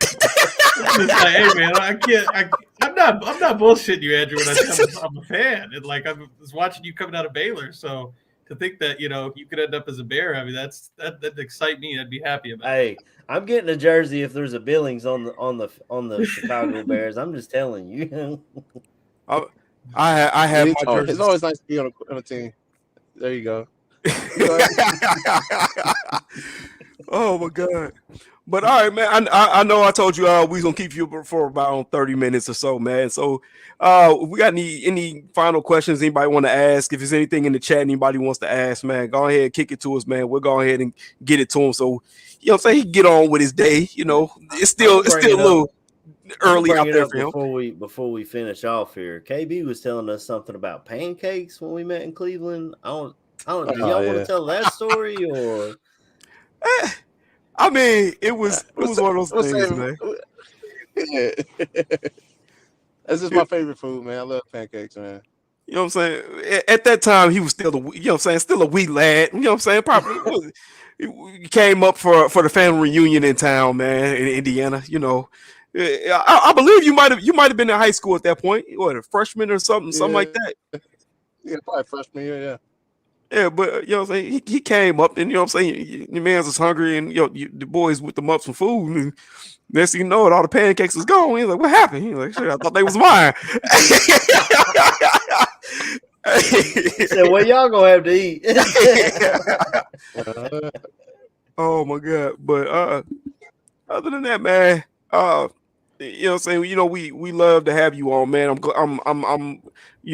It's like, hey man, I'm not bullshitting you, Andrew. When I say I'm a fan, and like I was watching you coming out of Baylor, so to think that you could end up as a Bear, I mean that'd excite me. I'd be happy about. Hey, I'm getting a jersey if there's a Billings on the Chicago Bears. I'm just telling you. I have my jersey. It's always nice to be on a team. There you go. Oh my God. But all right, man. I know I told you we was gonna keep you for about 30 minutes or so, man. So we got any final questions anybody want to ask? If there's anything in the chat anybody wants to ask, man, go ahead and kick it to us, man. We'll go ahead and get it to him. So what I'm saying, he can get on with his day. It's still a little early out there for him. Before we finish off here, KB was telling us something about pancakes when we met in Cleveland. I don't do y'all want to tell that story or? I mean, it was one of those things, man. Yeah. That's just my favorite food, man. I love pancakes, man. You know what I'm saying? At that time, he was still still a wee lad. You know what I'm saying? Probably he came up for the family reunion in town, man, in Indiana. I believe you might have been in high school at that point, or a freshman or something like that. Yeah, probably freshman year. Yeah. Yeah, but you know what I'm saying, he came up and you know what I'm saying, your man's was hungry and the boys whipped him up some food and next thing you know it, all the pancakes was gone. He's like, what happened? He's like, shit, I thought they was mine. He said, well, y'all gonna have to eat. Oh my god. But other than that, man, you know what I'm saying, we love to have you on, man. I'm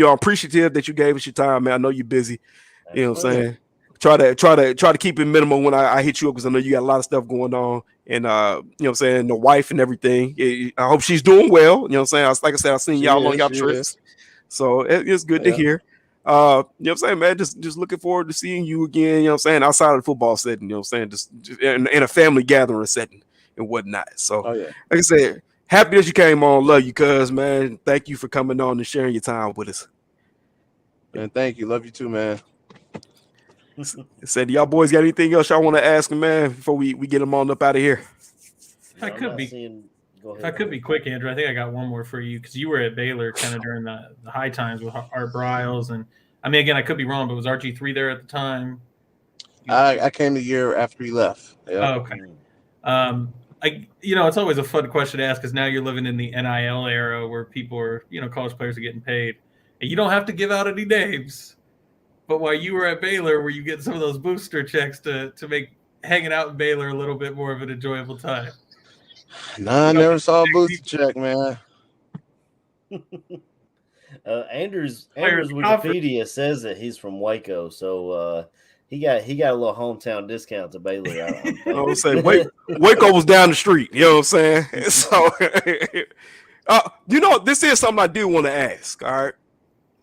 appreciative that you gave us your time, man. I know you're busy. You know what I'm saying? Try to keep it minimal when I hit you up because I know you got a lot of stuff going on. And you know what I'm saying, the wife and everything. I hope she's doing well. You know what I'm saying? Like I said, I've seen y'all on y'all trips. So it's good to hear. You know what I'm saying, man? Just looking forward to seeing you again, you know what I'm saying, outside of the football setting, you know what I'm saying, just in a family gathering setting and whatnot. So like I said, happy that you came on. Love you, cuz, man. Thank you for coming on and sharing your time with us. And thank you. Love you too, man. Said, y'all boys got anything else y'all want to ask him, man, before we get them on up out of here? I could be quick, Andrew. I think I got one more for you because you were at Baylor kind of during the high times with Art Briles, and I mean, again, I could be wrong, but was RG3 there at the time? I came the year after he left. Yeah. Oh, okay. It's always a fun question to ask because now you're living in the NIL era where people are, college players are getting paid, and you don't have to give out any names. But while you were at Baylor, were you getting some of those booster checks to make hanging out in Baylor a little bit more of an enjoyable time? Nah, I never saw a booster check, man. Andrew's Wikipedia says that he's from Waco, so he got a little hometown discount to Baylor. I'm saying Waco was down the street. You know what I'm saying? So, this is something I do want to ask. All right.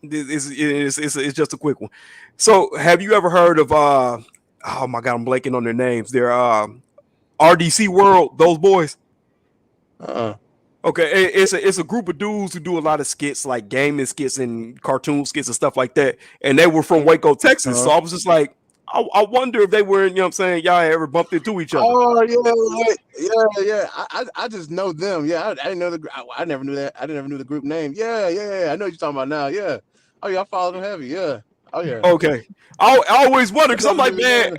It's just a quick one. So, have you ever heard of oh my god, I'm blanking on their names. They're RDC World, those boys? Okay, it's a group of dudes who do a lot of skits, like gaming skits and cartoon skits and stuff like that. And they were from Waco, Texas. So I was just like, I wonder if they were, you know what I'm saying, y'all ever bumped into each other. Oh yeah. I just know them. Yeah, I didn't know I never knew that. I never knew the group name. Yeah. I know what you're talking about now. Yeah. Oh yeah, I followed them heavy. Yeah. Oh yeah. Okay. I always wonder because I'm like, man,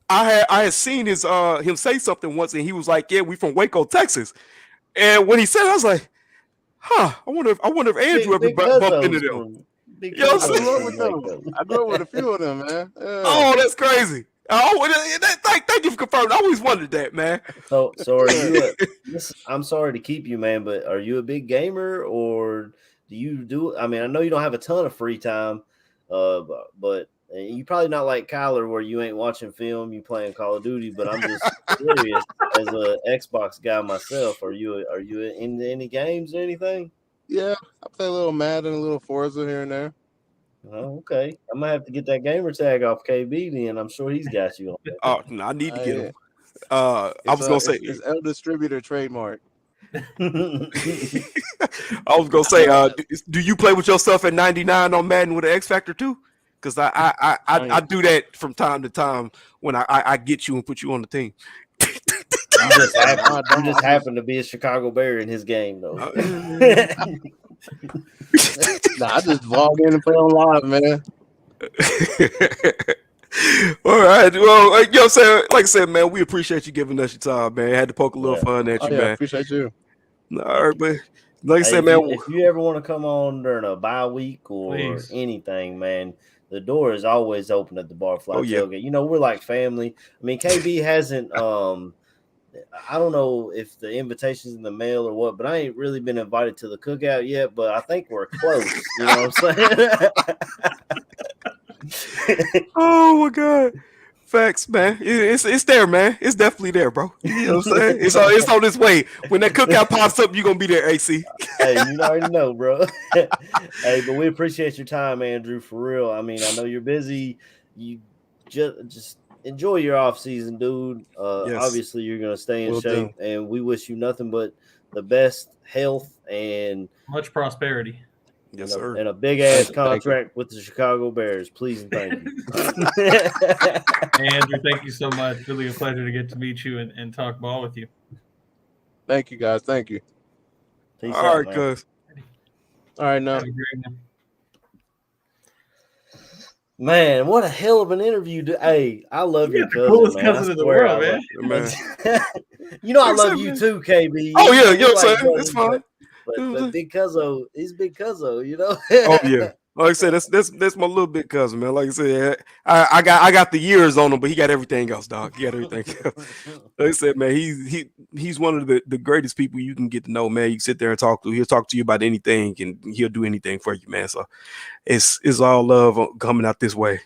I had seen him say something once, and he was like, yeah, we from Waco, Texas. And when he said it, I was like, huh, I wonder if Andrew ever bumped into them. I grew up with a few of them, man. Yeah. Oh, that's crazy. Thank you for confirming. I always wondered that, man. So are you? I'm sorry to keep you, man, but are you a big gamer, or do you do? I mean, I know you don't have a ton of free time, but you probably not like Kyler, where you ain't watching film, you playing Call of Duty. But I'm just curious, as a Xbox guy myself, are you into any games or anything? Yeah, I play a little Madden, a little Forza here and there. Oh, okay. I'm gonna have to get that gamer tag off KB then. I'm sure he's got you on that. Oh, no, I need to get him. I was gonna say it's L Distributor trademark. I was gonna say, do you play with yourself at 99 on Madden with an X Factor too? Because I do that from time to time when I get you and put you on the team. You just happen to be a Chicago Bear in his game, though. Nah, I just log in and play on live, man. All right. Well, you know what I'm saying? Like I said, man, we appreciate you giving us your time, man. Had to poke a little fun at you, man. Appreciate you. All right, but like I said, man, if you ever want to come on during a bye week or anything, man, the door is always open at the Barfly Tailgate. You know, we're like family. I mean, KB hasn't I don't know if the invitation's in the mail or what, but I ain't really been invited to the cookout yet, but I think we're close. You know what I'm saying? Oh my God. Facts, man. It's there, man. It's definitely there, bro. You know what I'm saying? It's on this way. When that cookout pops up, you're gonna be there, AC. Hey, you already know, bro. Hey, but we appreciate your time, Andrew, for real. I mean, I know you're busy. You just enjoy your off season, dude. Yes. Obviously you're gonna stay in shape, and we wish you nothing but the best health and much prosperity. Yes, sir. And a big ass contract with the Chicago Bears. Please and thank you. Hey, Andrew, thank you so much. Really a pleasure to get to meet you and talk ball with you. Thank you, guys. Thank you. Peace All out, right, man. cuz. All right, now. Have a great one. Man, what a hell of an interview. Hey, I love You your got the cousin, coolest man. cousin I in the swear world, I man. love Man. you know I What's love up, you man? too, KB. Oh, yeah, You know, yo, we like son. brothers, It's fine. but Big Cuzzo, he's Big Cuzzo, you know? Oh yeah, like I said, that's my little big cousin, man. Like I said, I got the years on him, but he got everything else, dog. He got everything else. Like I said, man, he's one of the greatest people you can get to know, man. You can sit there and talk to. He'll talk to you about anything, and he'll do anything for you, man. So it's all love coming out this way.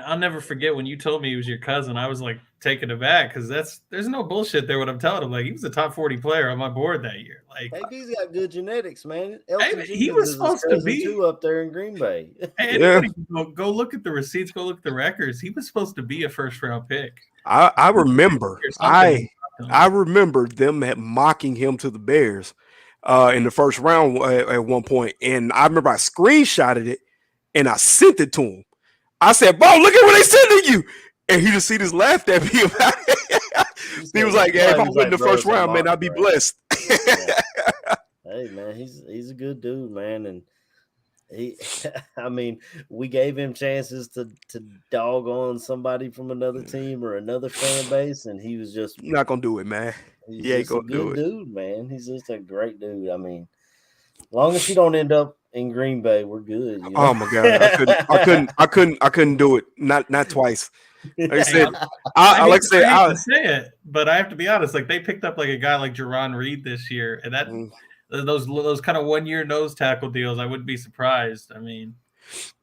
I'll never forget when you told me he was your cousin. I was like taken aback because there's no bullshit there. What I'm telling him, like he was a top 40 player on my board that year. Like, KB's got good genetics, man. hey, Elton he Jenkins was is his supposed to cousin be. too up there in Green Bay. Hey, Yeah. anybody can go look at the receipts, go look at the records. He was supposed to be a first round pick. I remember Or something. I remember them mocking him to the Bears in the first round at one point, and I remember I screenshotted it and I sent it to him. I said, "Bro, look at what they sending you," and he just laughed at me about it. He was like, "Hey, if I win the first round, man, I'd be blessed." Hey, man, he's a good dude, man, and he, I mean, we gave him chances to dog on somebody from another team or another fan base, and he was just You're not gonna do it, man. he's He ain't just a gonna do good it. dude, man. He's just a great dude. I mean, long as he don't end up in Green Bay, we're good. You know? Oh my god, I couldn't do it. Not twice. Like I said, I like I said, hate to say it, but I have to be honest. Like they picked up like a guy like Jerron Reed this year, and that those kind of 1 year nose tackle deals, I wouldn't be surprised. I mean,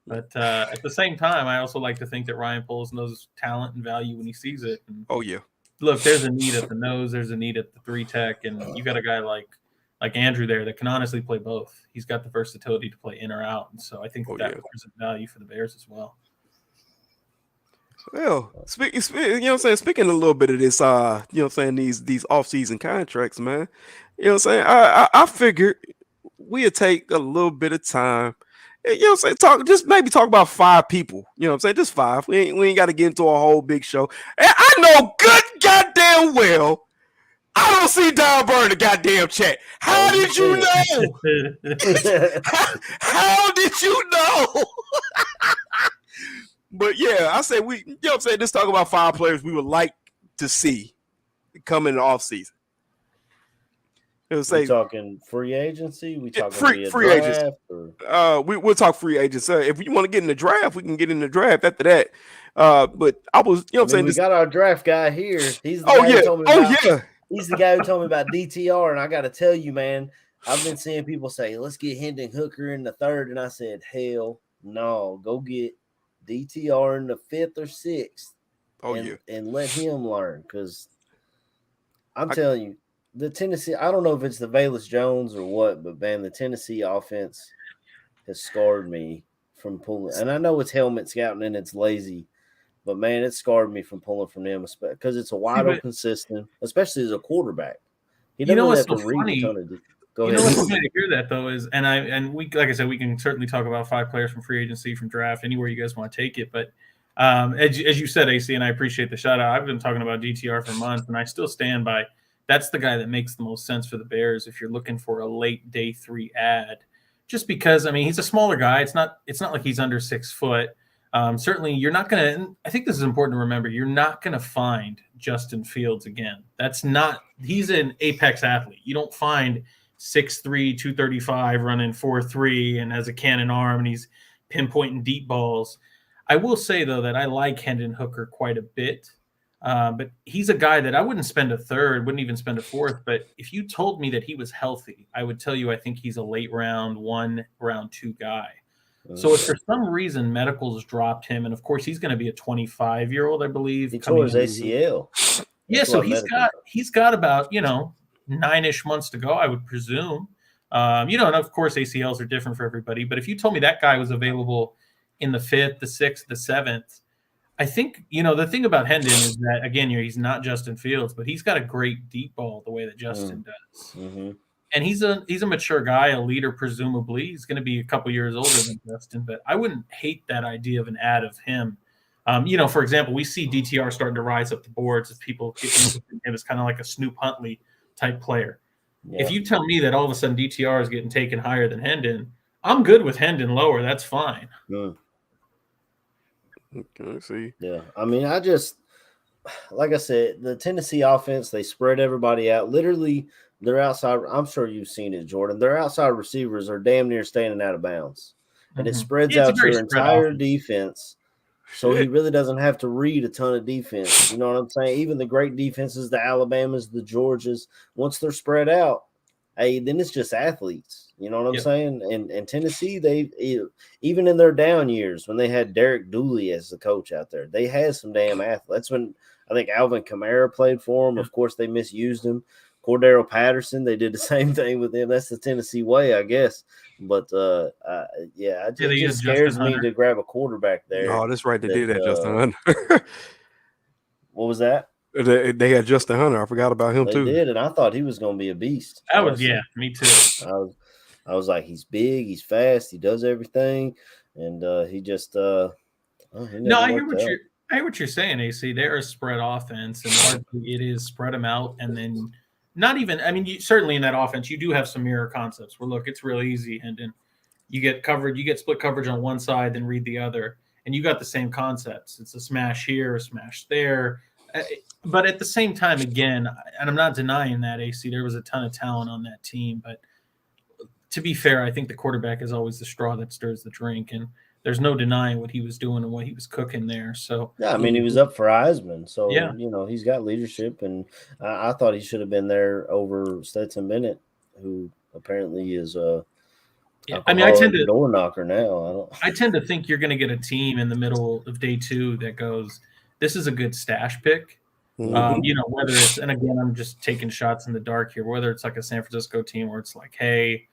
but at the same time, I also like to think that Ryan Poles knows talent and value when he sees it. And oh yeah. look, there's a need at the nose, there's a need at the 3 tech, and you got a guy like Andrew there that can honestly play both. He's got the versatility to play in or out, and so I think that represents value for the Bears as well. Well, you know what I'm saying? Speaking a little bit of this, you know what I'm saying, these off-season contracts, man. You know what I'm saying? I figured we'd take a little bit of time. You know what I'm saying? Maybe talk about 5 people. You know what I'm saying? Just 5. We ain't got to get into a whole big show. And I know good goddamn well I don't see Don Burn the goddamn chat. How did you know? How did you know? But yeah, I say you know what I'm saying? Just talk about 5 players we would like to see come in the offseason. We talking free agency? We talking free agents? We'll talk free agents. If you want to get in the draft, we can get in the draft after that. But I was, you know what I'm saying? We got our draft guy here. He's the guy who told me about, he's the guy who told me about DTR, and I got to tell you, man, I've been seeing people say, let's get Hendon Hooker in the 3rd, and I said, hell no, go get DTR in the 5th or 6th. And let him learn, because I'm telling you, the Tennessee, I don't know if it's the Velus Jones or what, but man, the Tennessee offense has scarred me from pulling. And I know it's helmet scouting and it's lazy, but man, it scarred me from pulling from them because it's a wide open system, especially as a quarterback. He doesn't really have to read a ton of it. Go ahead. You know what's funny to hear that though is, and we, like I said, we can certainly talk about 5 players from free agency, from draft, anywhere you guys want to take it. But as you said, AC, and I appreciate the shout out. I've been talking about DTR for months, and I still stand by. That's the guy that makes the most sense for the Bears if you're looking for a late day 3 ad. Just because, I mean, he's a smaller guy. It's not like he's under 6 foot. Certainly, you're not going to – I think this is important to remember. You're not going to find Justin Fields again. That's not – he's an apex athlete. You don't find 6'3", 235 running 4.3 and has a cannon arm and he's pinpointing deep balls. I will say, though, that I like Hendon Hooker quite a bit. But he's a guy that I wouldn't spend a 3rd, wouldn't even spend a 4th. But if you told me that he was healthy, I would tell you I think he's a late round 1, round 2 guy. So if for some reason medicals dropped him, and of course he's going to be a 25-year-old, I believe. He tore his ACL. Yeah, so he's got about 9-ish months to go, I would presume. And of course ACLs are different for everybody. But if you told me that guy was available in the 5th, the 6th, the 7th. I think, the thing about Hendon is that, again, he's not Justin Fields, but he's got a great deep ball the way that Justin does. Mm-hmm. And he's a mature guy, a leader, presumably. He's going to be a couple years older than Justin, but I wouldn't hate that idea of an ad of him. For example, we see DTR starting to rise up the boards as people get interested in him as kind of like a Snoop Huntley type player. If you tell me that all of a sudden DTR is getting taken higher than Hendon, I'm good with Hendon lower. That's fine. Okay, see. Yeah, I mean, like I said, the Tennessee offense, they spread everybody out. Literally, their outside, I'm sure you've seen it, Jordan. Their outside receivers are damn near standing out of bounds. And it spreads out your entire defense. So he really doesn't have to read a ton of defense. You know what I'm saying? Even the great defenses, the Alabamas, the Georgias, once they're spread out, hey, then it's just athletes. You know what I'm saying? And Tennessee, they even in their down years when they had Derek Dooley as the coach out there, they had some damn athletes. That's when I think Alvin Kamara played for him. Of course, they misused him. Cordero Patterson, they did the same thing with him. That's the Tennessee way, I guess. But it just scares me to grab a quarterback there. Oh, that's right. They did that, Justin Hunter. What was that? They had Justin Hunter. I forgot about him too. They did, and I thought he was going to be a beast. Me too. I was like, he's big, he's fast, he does everything, and he just. I hear what you're saying, AC. They're a spread offense, and largely it is spread them out, and then not even. I mean, certainly in that offense, you do have some mirror concepts where look, it's real easy, and then you get split coverage on one side, then read the other, and you got the same concepts. It's a smash here, a smash there. But at the same time, again, and I'm not denying that, AC, there was a ton of talent on that team. But to be fair, I think the quarterback is always the straw that stirs the drink. And there's no denying what he was doing and what he was cooking there. So yeah, I mean, he was up for Heisman. So, he's got leadership. And I thought he should have been there over Stetson Bennett, who apparently is a door knocker now. I tend to think you're going to get a team in the middle of day two that goes, this is a good stash pick. Whether it's, and again, I'm just taking shots in the dark here, whether it's like a San Francisco team where it's like, hey,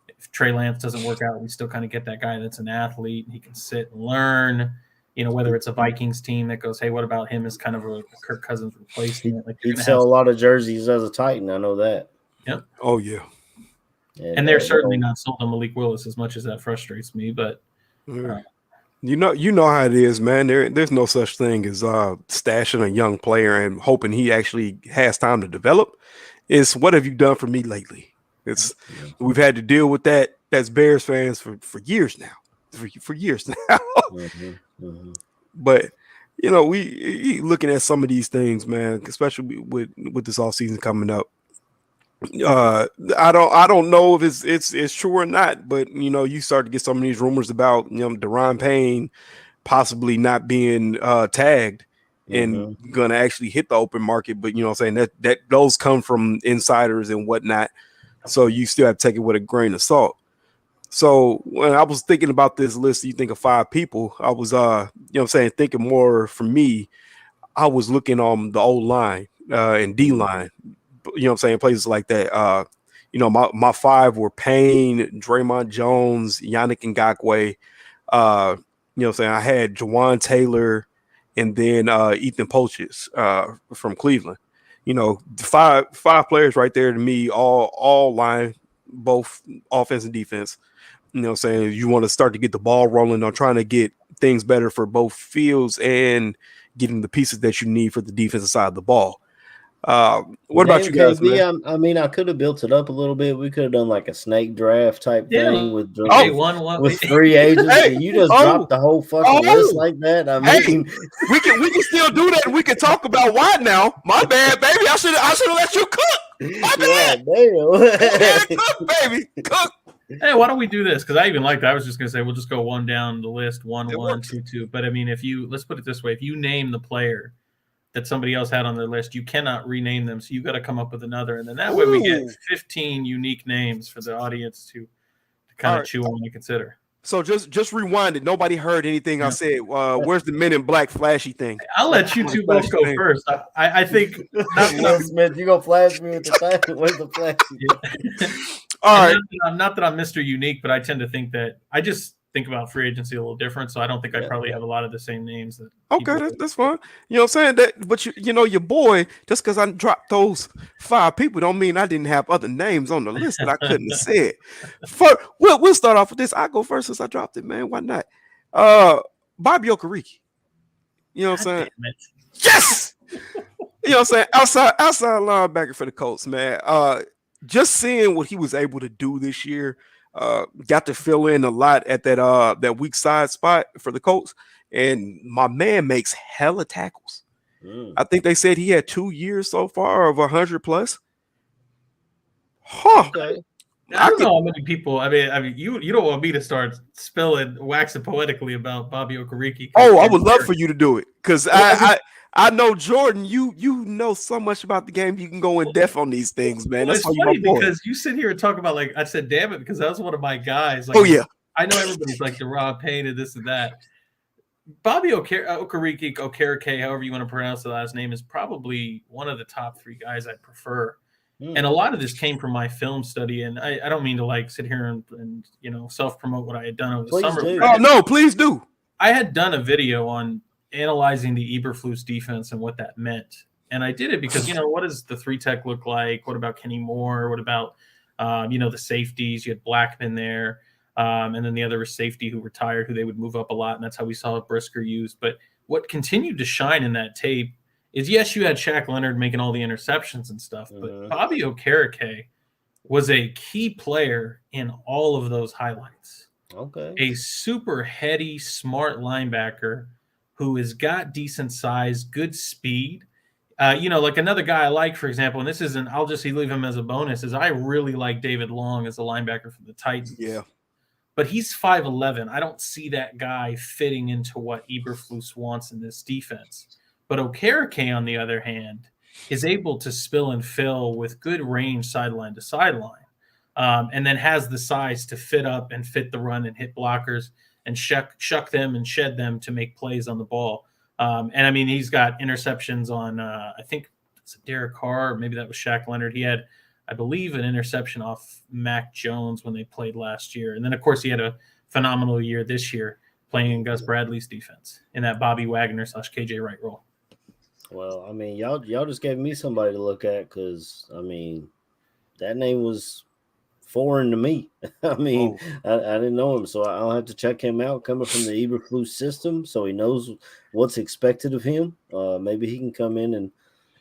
if Trey Lance doesn't work out, we still kind of get that guy that's an athlete and he can sit and learn. Whether it's a Vikings team that goes, hey, what about him as kind of a Kirk Cousins replacement? Like he'd sell a lot of jerseys as a Titan. I know that. Yep. Oh, yeah. And they're certainly not sold on Malik Willis as much as that frustrates me, but you know how it is, man. There's no such thing as stashing a young player and hoping he actually has time to develop. It's what have you done for me lately? We've had to deal with that as Bears fans for years now. For years now. But we looking at some of these things, man, especially with this offseason coming up. I don't know if it's true or not, but you start to get some of these rumors about Deron Payne possibly not being tagged and gonna actually hit the open market, but saying that those come from insiders and whatnot, so you still have to take it with a grain of salt. So when I was thinking about this list, you think of 5 people, I was thinking more for me, I was looking on the O line and D line. Places like that. My 5 were Payne, Draymond Jones, Yannick Ngakoue. I had Jawan Taylor and then Ethan Poches from Cleveland. Five players right there to me, all line, both offense and defense. You want to start to get the ball rolling on trying to get things better for both fields and getting the pieces that you need for the defensive side of the ball. What about you guys? I mean, I could have built it up a little bit. We could have done like a snake draft type thing with 3 agents. Hey, you just dropped the whole fucking list like that. I mean, we can still do that. And we can talk about why now. My bad, baby. I should have let you cook. My bad. Damn. Cook, baby. Cook. Hey, why don't we do this? Because I even like that. I was just gonna say we'll just go one down the list, 1, 1, 2, 2. But I mean, let's put it this way: if you name the player that somebody else had on their list, you cannot rename them. So you got to come up with another. And then that way we get 15 unique names for the audience to kind of chew on and consider. So just rewind it. Nobody heard anything I said. Where's the Men in Black flashy thing? I'll let you two both go first. I think Will Smith, you gonna flash me with the flash? Where's the flashy? All right. Not that I'm Mr. Unique, but I tend to think that I just think about free agency a little different, so I don't think I probably have a lot of the same names. That's fine. You know what I'm saying? That, but your boy, just because I dropped those 5 people, don't mean I didn't have other names on the list that I couldn't have said. We'll start off with this. I go first since I dropped it, man. Why not? Bobby Okereke. You know what I'm saying? Yes. You know what I'm saying? Outside linebacker for the Colts, man. just seeing what he was able to do this year, got to fill in a lot at that weak side spot for the Colts, and my man makes hella tackles. I think they said he had 2 years so far of 100 plus. Huh. Okay. I don't know how many people. I mean, you don't want me to start waxing poetically about Bobby Okereke. Oh, I would love for you to do it because I know Jordan. You know so much about the game. You can go in depth on these things, man. Well, That's it's why funny you my boy. because you sit here and talk about, like, I said, damn it, because that was one of my guys. Like, Oh yeah, I know everybody's like Deron Payne and this and that. Bobby Okereke, however you want to pronounce the last name, is probably one of the top 3 guys I prefer. And a lot of this came from my film study, and I don't mean to like sit here and self-promote what I had done over the summer. Oh no, please do. I had done a video on analyzing the Eberflus defense and what that meant. And I did it because, what does the 3-tech look like? What about Kenny Moore? What about, the safeties? You had Blackman there. And then the other safety who retired, who they would move up a lot. And that's how we saw Brisker used. But what continued to shine in that tape is, yes, you had Shaq Leonard making all the interceptions and stuff, but Bobby Okereke was a key player in all of those highlights. Okay. A super heady, smart linebacker who has got decent size, good speed. Like another guy I like, for example, and this isn't, I'll just leave him as a bonus, is I really like David Long as a linebacker from the Titans. Yeah. But he's 5'11". I don't see that guy fitting into what Eberflus wants in this defense. But Okereke, on the other hand, is able to spill and fill with good range sideline to sideline, and then has the size to fit up and fit the run and hit blockers and shuck them and shed them to make plays on the ball. And I mean, he's got interceptions on, I think it's Derek Carr, or maybe that was Shaq Leonard. He had, I believe, an interception off Mac Jones when they played last year. And then, of course, he had a phenomenal year this year playing in Gus Bradley's defense in that Bobby Wagner / KJ Wright role. Well, I mean, y'all just gave me somebody to look at because, I mean, that name was foreign to me. I mean, I didn't know him, so I'll have to check him out coming from the Eberflus system so he knows what's expected of him. Maybe he can come in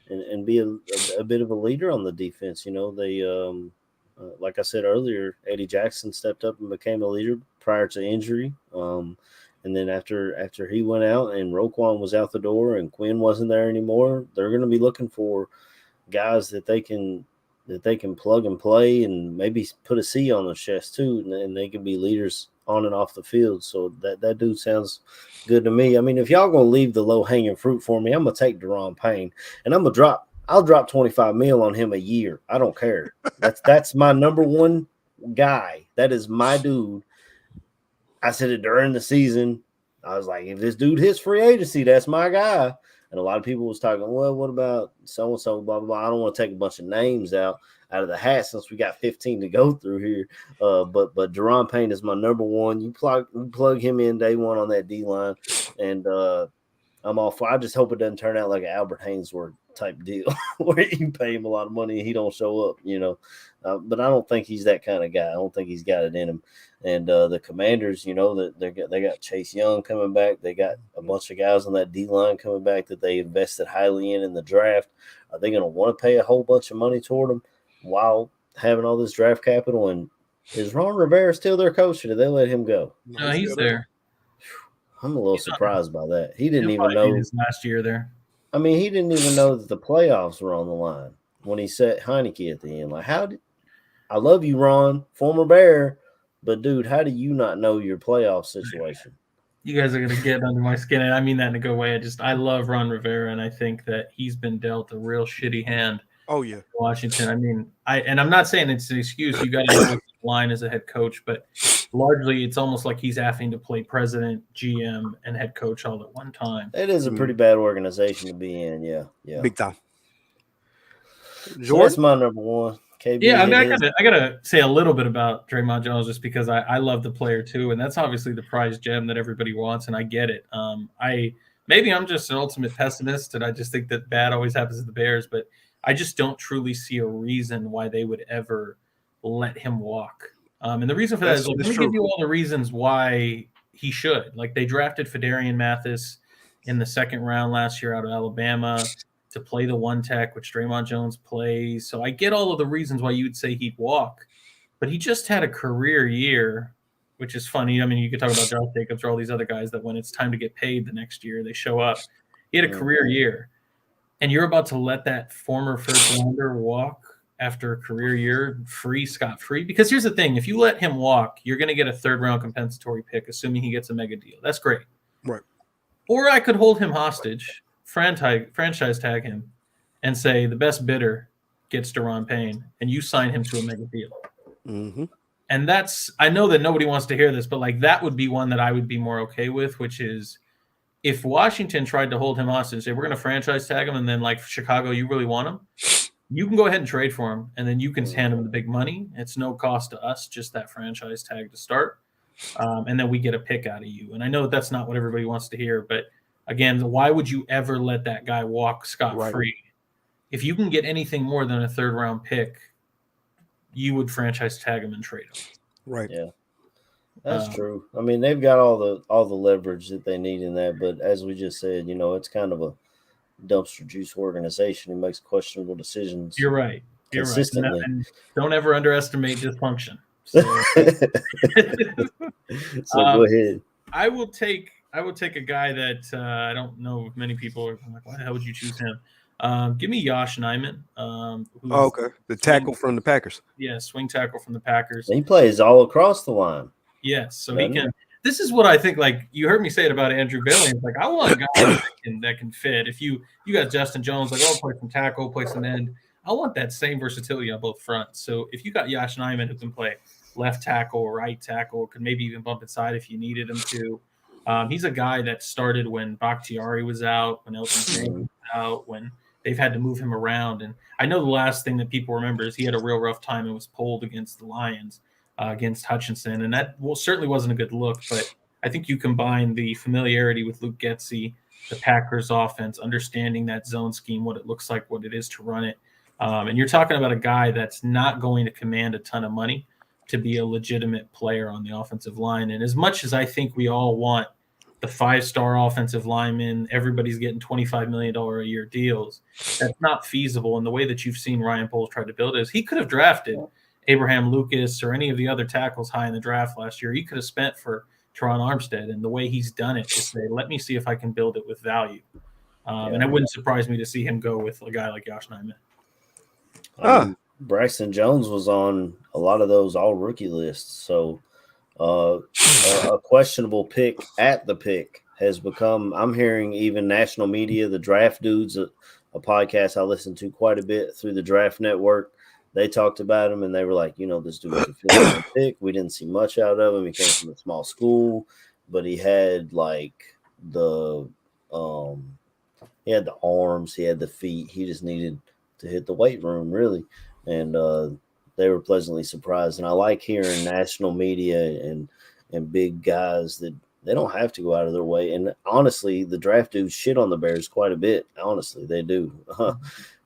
and be a bit of a leader on the defense. They, like I said earlier, Eddie Jackson stepped up and became a leader prior to injury. And then after he went out and Roquan was out the door and Quinn wasn't there anymore, they're going to be looking for guys that they can plug and play and maybe put a C on their chest too, and they can be leaders on and off the field. So that dude sounds good to me. I mean, if y'all gonna leave the low hanging fruit for me, I'm gonna take Deron Payne and I'll drop 25 mil on him a year. I don't care. That's my number one guy. That is my dude. I said it during the season. I was like, if this dude hits free agency, that's my guy. And a lot of people was talking, well, what about so-and-so, blah, blah, blah. I don't want to take a bunch of names out of the hat since we got 15 to go through here. But Deron Payne is my number one. You plug him in day one on that D-line, and I'm all for. I just hope it doesn't turn out like an Albert Hainsworth type deal where you pay him a lot of money and he don't show up, But I don't think he's that kind of guy. I don't think he's got it in him. And the Commanders, that they got Chase Young coming back. They got a bunch of guys on that D-line coming back that they invested highly in the draft. Are they going to want to pay a whole bunch of money toward them while having all this draft capital? And is Ron Rivera still their coach, or did they let him go? No, he's there. I'm a little surprised by that. He didn't even know his last year there. I mean, he didn't even know that the playoffs were on the line when he set Heineke at the end. Like, I love you, Ron, former Bear, but dude, how do you not know your playoff situation? You guys are going to get under my skin, and I mean that in a good way. I love Ron Rivera, and I think that he's been dealt a real shitty hand. Oh yeah, Washington. I mean, I'm not saying it's an excuse. You got to know the line as a head coach, but largely it's almost like he's having to play president, GM, and head coach all at one time. It is a pretty bad organization to be in. Yeah, big time. So that's my number one. KB, yeah, I mean, I gotta say a little bit about Draymond Jones just because I love the player too, and that's obviously the prize gem that everybody wants, and I get it. Maybe I'm just an ultimate pessimist, and I just think that bad always happens to the Bears, but I just don't truly see a reason why they would ever let him walk. And the reason for that is let me give you all the reasons why he should. Like, they drafted Fedarian Mathis in the second round last year out of Alabama. to play the one tech, which Draymond Jones plays. So I get all of the reasons why you would say he'd walk, but he just had a career year, which is funny. I mean, you could talk about Josh Jacobs or all these other guys that when it's time to get paid the next year, they show up. He had a career year, and you're about to let that former first rounder walk after a career year scot-free? Because here's the thing. If you let him walk, you're going to get a third-round compensatory pick, assuming he gets a mega deal. That's great. Right. Or I could hold him hostage, franchise tag him, and say the best bidder gets Deron Payne, and you sign him to a mega deal. Mm-hmm. And I know that nobody wants to hear this, but like that would be one that I would be more okay with, which is if Washington tried to hold him hostage, say we're going to franchise tag him, and then like Chicago, you really want him, you can go ahead and trade for him, and then you can hand him the big money. It's no cost to us, just that franchise tag to start. And then we get a pick out of you. And I know that's not what everybody wants to hear, but again, why would you ever let that guy walk scot-free? Right. If you can get anything more than a third-round pick, you would franchise tag him and trade him. Right. Yeah. That's true. I mean, they've got all the leverage that they need in that, but as we just said, it's kind of a dumpster juice organization who makes questionable decisions. You're right. Consistently. And don't ever underestimate dysfunction. So, go ahead. I will take a guy that I don't know if many people are like, why the hell would you choose him? Give me Josh Nijman. Okay. The tackle from the Packers. Yeah, swing tackle from the Packers. He plays all across the line. Yes, so he can. This is what I think. Like you heard me say it about Andrew Billings. Like I want a guy that can fit. If you got Justin Jones, like play some tackle, play some end. I want that same versatility on both fronts. So if you got Josh Nijman who can play left tackle, right tackle, could maybe even bump inside if you needed him to. He's a guy that started when Bakhtiari was out, when Elton James was out, when they've had to move him around. And I know the last thing that people remember is he had a real rough time and was pulled against the Lions. Against Hutchinson, and that certainly wasn't a good look, but I think you combine the familiarity with Luke Getsy, the Packers offense, understanding that zone scheme, what it looks like, what it is to run it, and you're talking about a guy that's not going to command a ton of money to be a legitimate player on the offensive line. And as much as I think we all want the 5-star offensive lineman, everybody's getting $25 million a year deals, that's not feasible. And the way that you've seen Ryan Poles try to build it is he could have drafted Abraham Lucas or any of the other tackles high in the draft last year. He could have spent for Teron Armstead, and the way he's done it is say, let me see if I can build it with value. And it wouldn't surprise me to see him go with a guy like Josh Nijman. Braxton Jones was on a lot of those all-rookie lists, so a questionable pick at the pick has become, I'm hearing even national media, the Draft Dudes, a podcast I listen to quite a bit through the Draft Network, they talked about him, and they were like, this dude was a fifth-round pick. We didn't see much out of him. He came from a small school, but he had like the arms, he had the feet. He just needed to hit the weight room, really. And they were pleasantly surprised. And I like hearing national media and big guys that they don't have to go out of their way. And honestly, the draft dudes shit on the Bears quite a bit. Honestly, they do.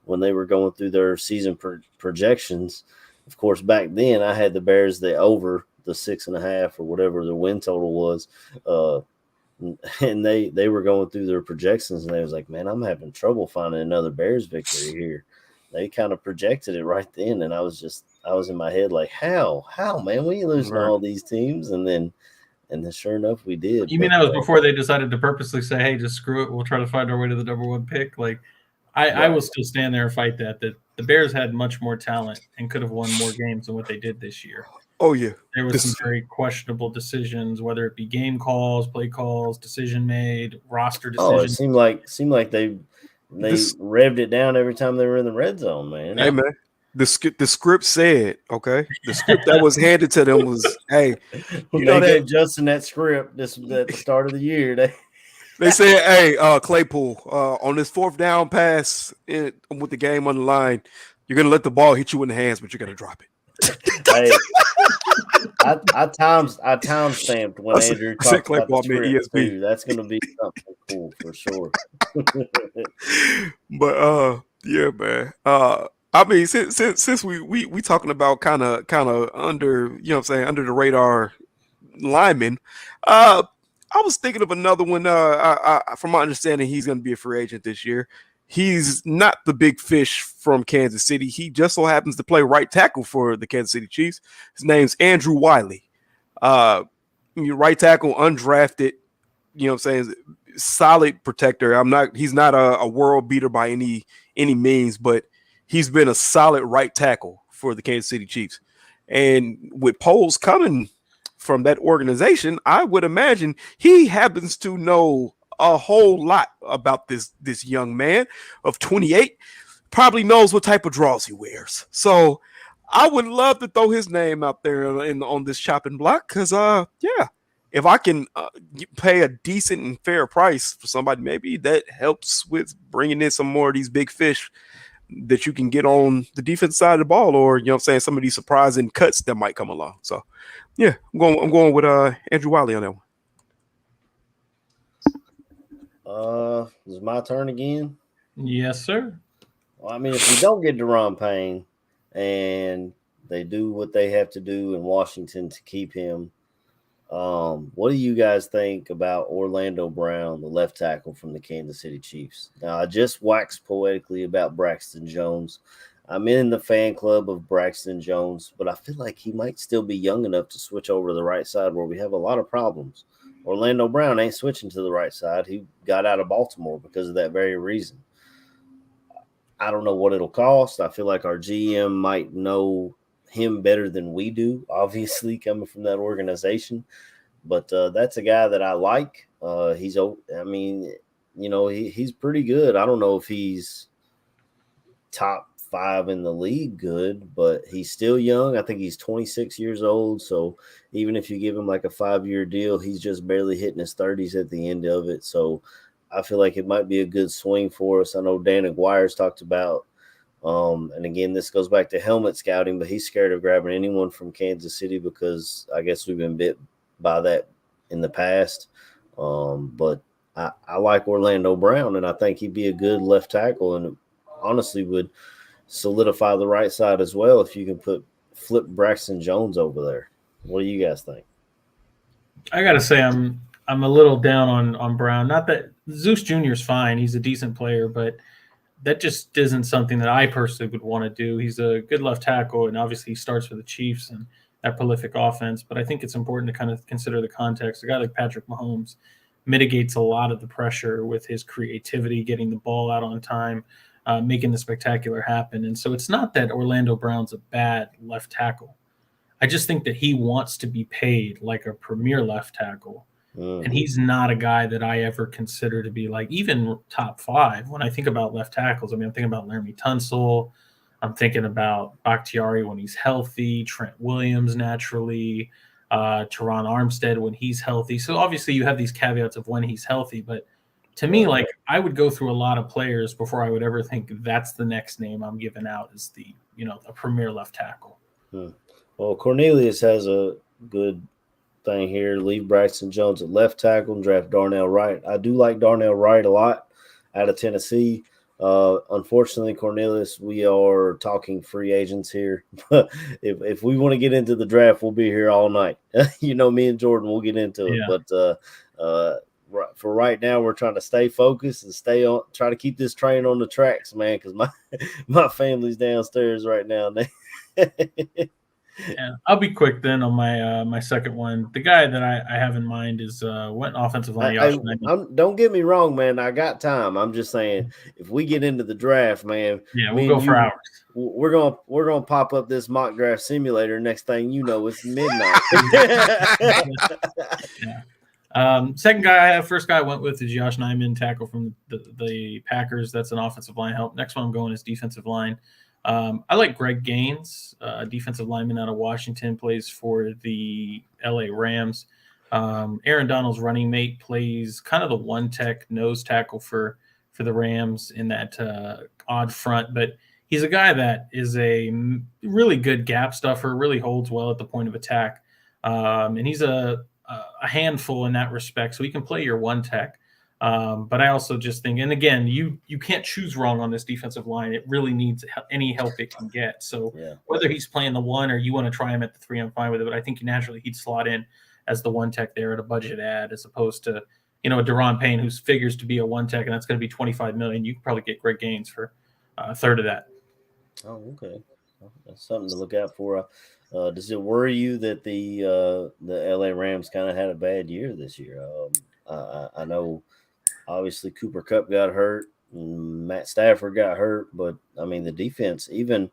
When they were going through their season projections. Of course, back then I had the Bears over the 6.5 or whatever the win total was. And they were going through their projections and they was like, man, I'm having trouble finding another Bears victory here. They kind of projected it right then. And I was in my head like, how, man, we losing all these teams. And then sure enough, we did. You mean that was before they decided to purposely say, hey, just screw it. We'll try to find our way to the number 1 pick. Like, I will still stand there and fight that the Bears had much more talent and could have won more games than what they did this year. Oh, yeah. There was some very questionable decisions, whether it be game calls, play calls, decision made, roster decisions. Oh, it seemed like they revved it down every time they were in the red zone, man. Hey, man. The script said, okay, the script that was handed to them was, hey. They gave Justin that script at the start of the year. They said, hey, Claypool, on this 4th down pass with the game on the line, you're going to let the ball hit you in the hands, but you're going to drop it. Hey, I time stamped when Andrew talked about the script too. That's going to be something cool for sure. But, yeah, man. I mean, since we talking about kind of under, under the radar linemen, I was thinking of another one. From my understanding, he's going to be a free agent this year. he's not the big fish from Kansas City. He just so happens to play right tackle for the Kansas City Chiefs. His name's Andrew Wiley. Right tackle, undrafted, you know what I'm saying, solid protector. He's not a world beater by any means, but he's been a solid right tackle for the Kansas City Chiefs. And with polls coming from that organization, I would imagine he happens to know a whole lot about this young man of 28, probably knows what type of draws he wears. So I would love to throw his name out there on this chopping block because, if I can pay a decent and fair price for somebody, maybe that helps with bringing in some more of these big fish that you can get on the defense side of the ball, or, you know what I'm saying, some of these surprising cuts that might come along. So, yeah, I'm going with Andrew Wiley on that one. It's my turn again. Yes, sir. Well, I mean, if we don't get Deron Payne and they do what they have to do in Washington to keep him, what do you guys think about Orlando Brown, the left tackle from the Kansas City Chiefs? Now, I just waxed poetically about Braxton Jones. I'm in the fan club of Braxton Jones, but I feel like he might still be young enough to switch over to the right side where we have a lot of problems. Orlando Brown ain't switching to the right side. He got out of Baltimore because of that very reason. I don't know what it'll cost. I feel like our GM might know him better than we do, obviously, coming from that organization. But that's a guy that I like. He's pretty good. I don't know if he's top 5 in the league good, but he's still young. I think he's 26 years old. So even if you give him like a 5-year deal, he's just barely hitting his 30s at the end of it. So I feel like it might be a good swing for us. I know Dan Aguirre's talked about, and again, this goes back to helmet scouting, but he's scared of grabbing anyone from Kansas City because I guess we've been bit by that in the past. But I like Orlando Brown, and I think he'd be a good left tackle and honestly would solidify the right side as well if you can flip Braxton Jones over there. What do you guys think? I gotta say I'm a little down on Brown. Not that Zeus Jr. is fine; he's a decent player, but that just isn't something that I personally would want to do. He's a good left tackle, and obviously he starts for the Chiefs and that prolific offense. But I think it's important to kind of consider the context. A guy like Patrick Mahomes mitigates a lot of the pressure with his creativity, getting the ball out on time, making the spectacular happen. And so it's not that Orlando Brown's a bad left tackle. I just think that he wants to be paid like a premier left tackle. And he's not a guy that I ever consider to be like even top 5. When I think about left tackles, I mean, I'm thinking about Laramie Tunsil. I'm thinking about Bakhtiari when he's healthy, Trent Williams naturally, Teron Armstead when he's healthy. So obviously you have these caveats of when he's healthy, but to me, like, I would go through a lot of players before I would ever think that's the next name I'm giving out as the premier left tackle. Well, Cornelius has a good thing here. Leave Braxton Jones at left tackle and draft Darnell Wright. I do like Darnell Wright a lot out of Tennessee. Unfortunately, Cornelius, we are talking free agents here. if we want to get into the draft, we'll be here all night. Me and Jordan will get into it. But for right now, we're trying to stay focused and try to keep this train on the tracks, man, because my family's downstairs right now. Yeah, I'll be quick then on my second one. The guy that I have in mind is went offensive line. Don't get me wrong, man. I got time. I'm just saying, if we get into the draft, man, we'll go for hours. We're gonna pop up this mock draft simulator. Next thing you know, it's midnight. Second guy I have, first guy I went with is Josh Nijman, tackle from the Packers. That's an offensive line help. Next one I'm going is defensive line. I like Greg Gaines, defensive lineman out of Washington, plays for the LA Rams. Aaron Donald's running mate plays kind of the one-tech nose tackle for the Rams in that odd front, but he's a guy that is a really good gap stuffer, really holds well at the point of attack, and he's a handful in that respect, so he can play your one-tech. But I also just think, and again, you can't choose wrong on this defensive line. It really needs any help it can get. So whether he's playing the one or you want to try him at the 3, I'm fine with it. But I think naturally he'd slot in as the one tech there at a budget ad, as opposed to, a Deron Payne who figures to be a one tech, and that's going to be $25 million. You can probably get Greg Gaines for a third of that. Oh, okay. Well, that's something to look out for. Does it worry you that the LA Rams kind of had a bad year this year? I know obviously Cooper Kupp got hurt, and Matt Stafford got hurt, but I mean the defense, even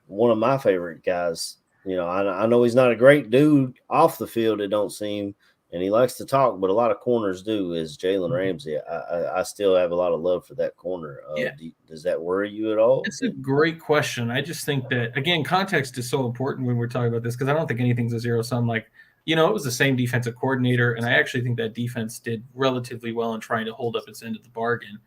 one of my favorite guys, I know he's not a great dude off the field, it don't seem, and he likes to talk, but a lot of corners do, is Jalen Ramsey. I still have a lot of love for that corner. Yeah. Does that worry you at all? It's a great question. I just think that, again, context is so important when we're talking about this, because I don't think anything's a zero sum. Like, it was the same defensive coordinator, and I actually think that defense did relatively well in trying to hold up its end of the bargain.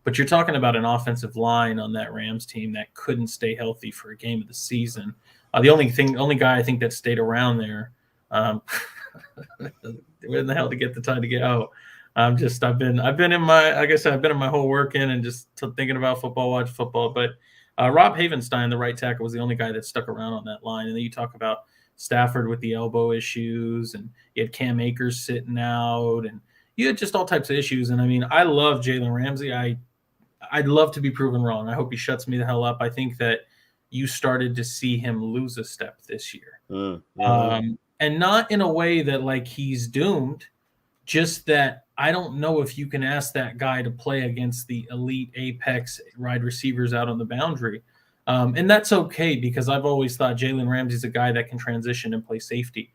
But you're talking about an offensive line on that Rams team that couldn't stay healthy for a game of the season. The only guy I think that stayed around there, where in the hell to get the time to get out? I've been in my, like I said, I've been in my whole work in and just thinking about football, watch football. But Rob Havenstein, the right tackle, was the only guy that stuck around on that line. And then you talk about Stafford with the elbow issues, and you had Cam Akers sitting out, and you had just all types of issues. And I mean, I love Jalen Ramsey. I'd love to be proven wrong. I hope he shuts me the hell up. I think that you started to see him lose a step this year. And not in a way that like he's doomed, just that I don't know if you can ask that guy to play against the elite apex wide receivers out on the boundary. And that's okay, because I've always thought Jalen Ramsey's a guy that can transition and play safety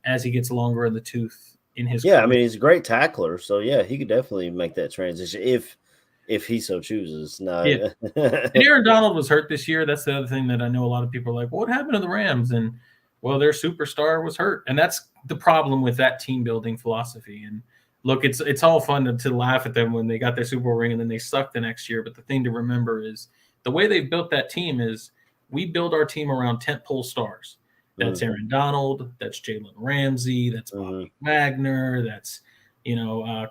as he gets longer in the tooth in his career. I mean, he's a great tackler. So, yeah, he could definitely make that transition if he so chooses. No. Yeah. And Aaron Donald was hurt this year. That's the other thing that I know a lot of people are like, what happened to the Rams? And, well, their superstar was hurt. And that's the problem with that team building philosophy. And look, it's all fun to laugh at them when they got their Super Bowl ring and then they suck the next year. But the thing to remember is the way they've built that team is we build our team around tentpole stars. That's Aaron Donald. That's Jalen Ramsey. That's Bobby Wagner. That's,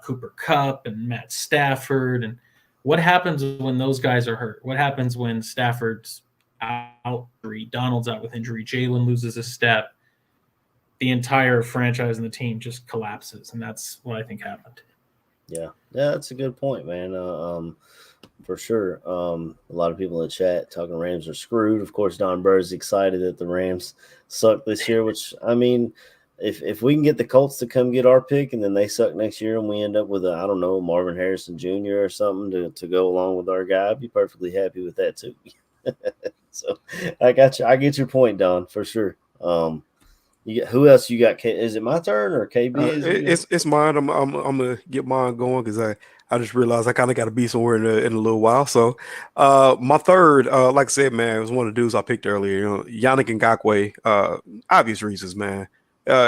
Cooper Kupp and Matt Stafford. And what happens when those guys are hurt? What happens when Stafford's out, Donald's out with injury, Jalen loses a step? The entire franchise and the team just collapses, and that's what I think happened. Yeah, that's a good point, man. For sure. A lot of people in the chat talking Rams are screwed. Of course, Don Burr's excited that the Rams suck this year, which, I mean, if we can get the Colts to come get our pick and then they suck next year and we end up with Marvin Harrison Jr. or something to go along with our guy, I'd be perfectly happy with that too. So I got you. I get your point, Don, for sure. Who else you got? Is it my turn or KB? It's mine. I'm gonna get mine going because I just realized I kind of got to be somewhere in a little while. So my third, like I said, man, it was one of the dudes I picked earlier. Yannick Ngakoue, obvious reasons, man.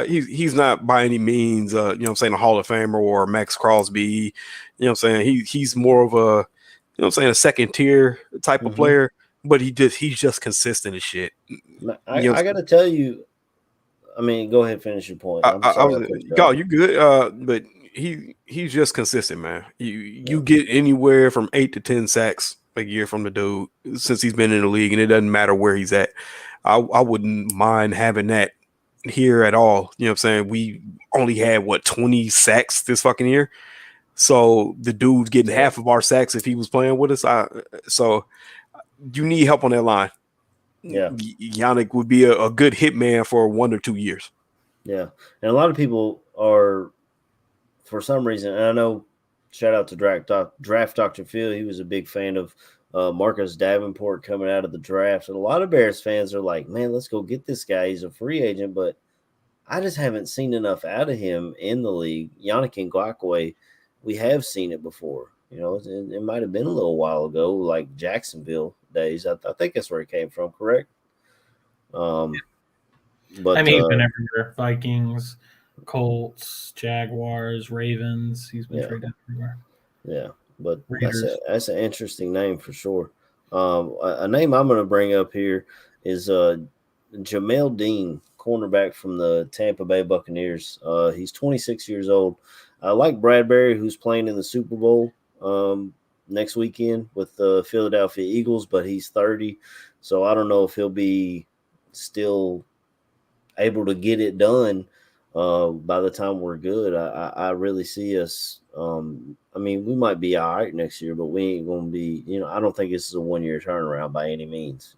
He's not by any means, a Hall of Famer or Max Crosby. He's more of a second tier type of player, but he's just consistent as shit. I got to tell you. I mean, go ahead, finish your point. You're good. But he's just consistent, man. You get anywhere from 8 to 10 sacks a year from the dude since he's been in the league, and it doesn't matter where he's at. I wouldn't mind having that here at all. You know what I'm saying? We only had 20 sacks this fucking year. So the dude's getting half of our sacks if he was playing with us. So you need help on that line. Yeah, Yannick would be a good hitman for 1 or 2 years. Yeah, and a lot of people are, for some reason, and I know, shout out to Draft Dr. Phil, he was a big fan of Marcus Davenport coming out of the draft, and a lot of Bears fans are like, man, let's go get this guy. He's a free agent, but I just haven't seen enough out of him in the league. Yannick Ngakoue, we have seen it before. It might have been a little while ago, like Jacksonville days. I think that's where he came from, correct? But I mean, he's been everywhere. Vikings, Colts, Jaguars, Ravens. He's been traded everywhere. Yeah, but that's an interesting name for sure. A name I'm going to bring up here is Jamel Dean, cornerback from the Tampa Bay Buccaneers. He's 26 years old. Like Bradbury, who's playing in the Super Bowl next weekend with the Philadelphia Eagles, but he's 30, so I don't know if he'll be still able to get it done by the time we're good. I really see us I mean, we might be all right next year, but we ain't going to be, I don't think this is a 1-year turnaround by any means.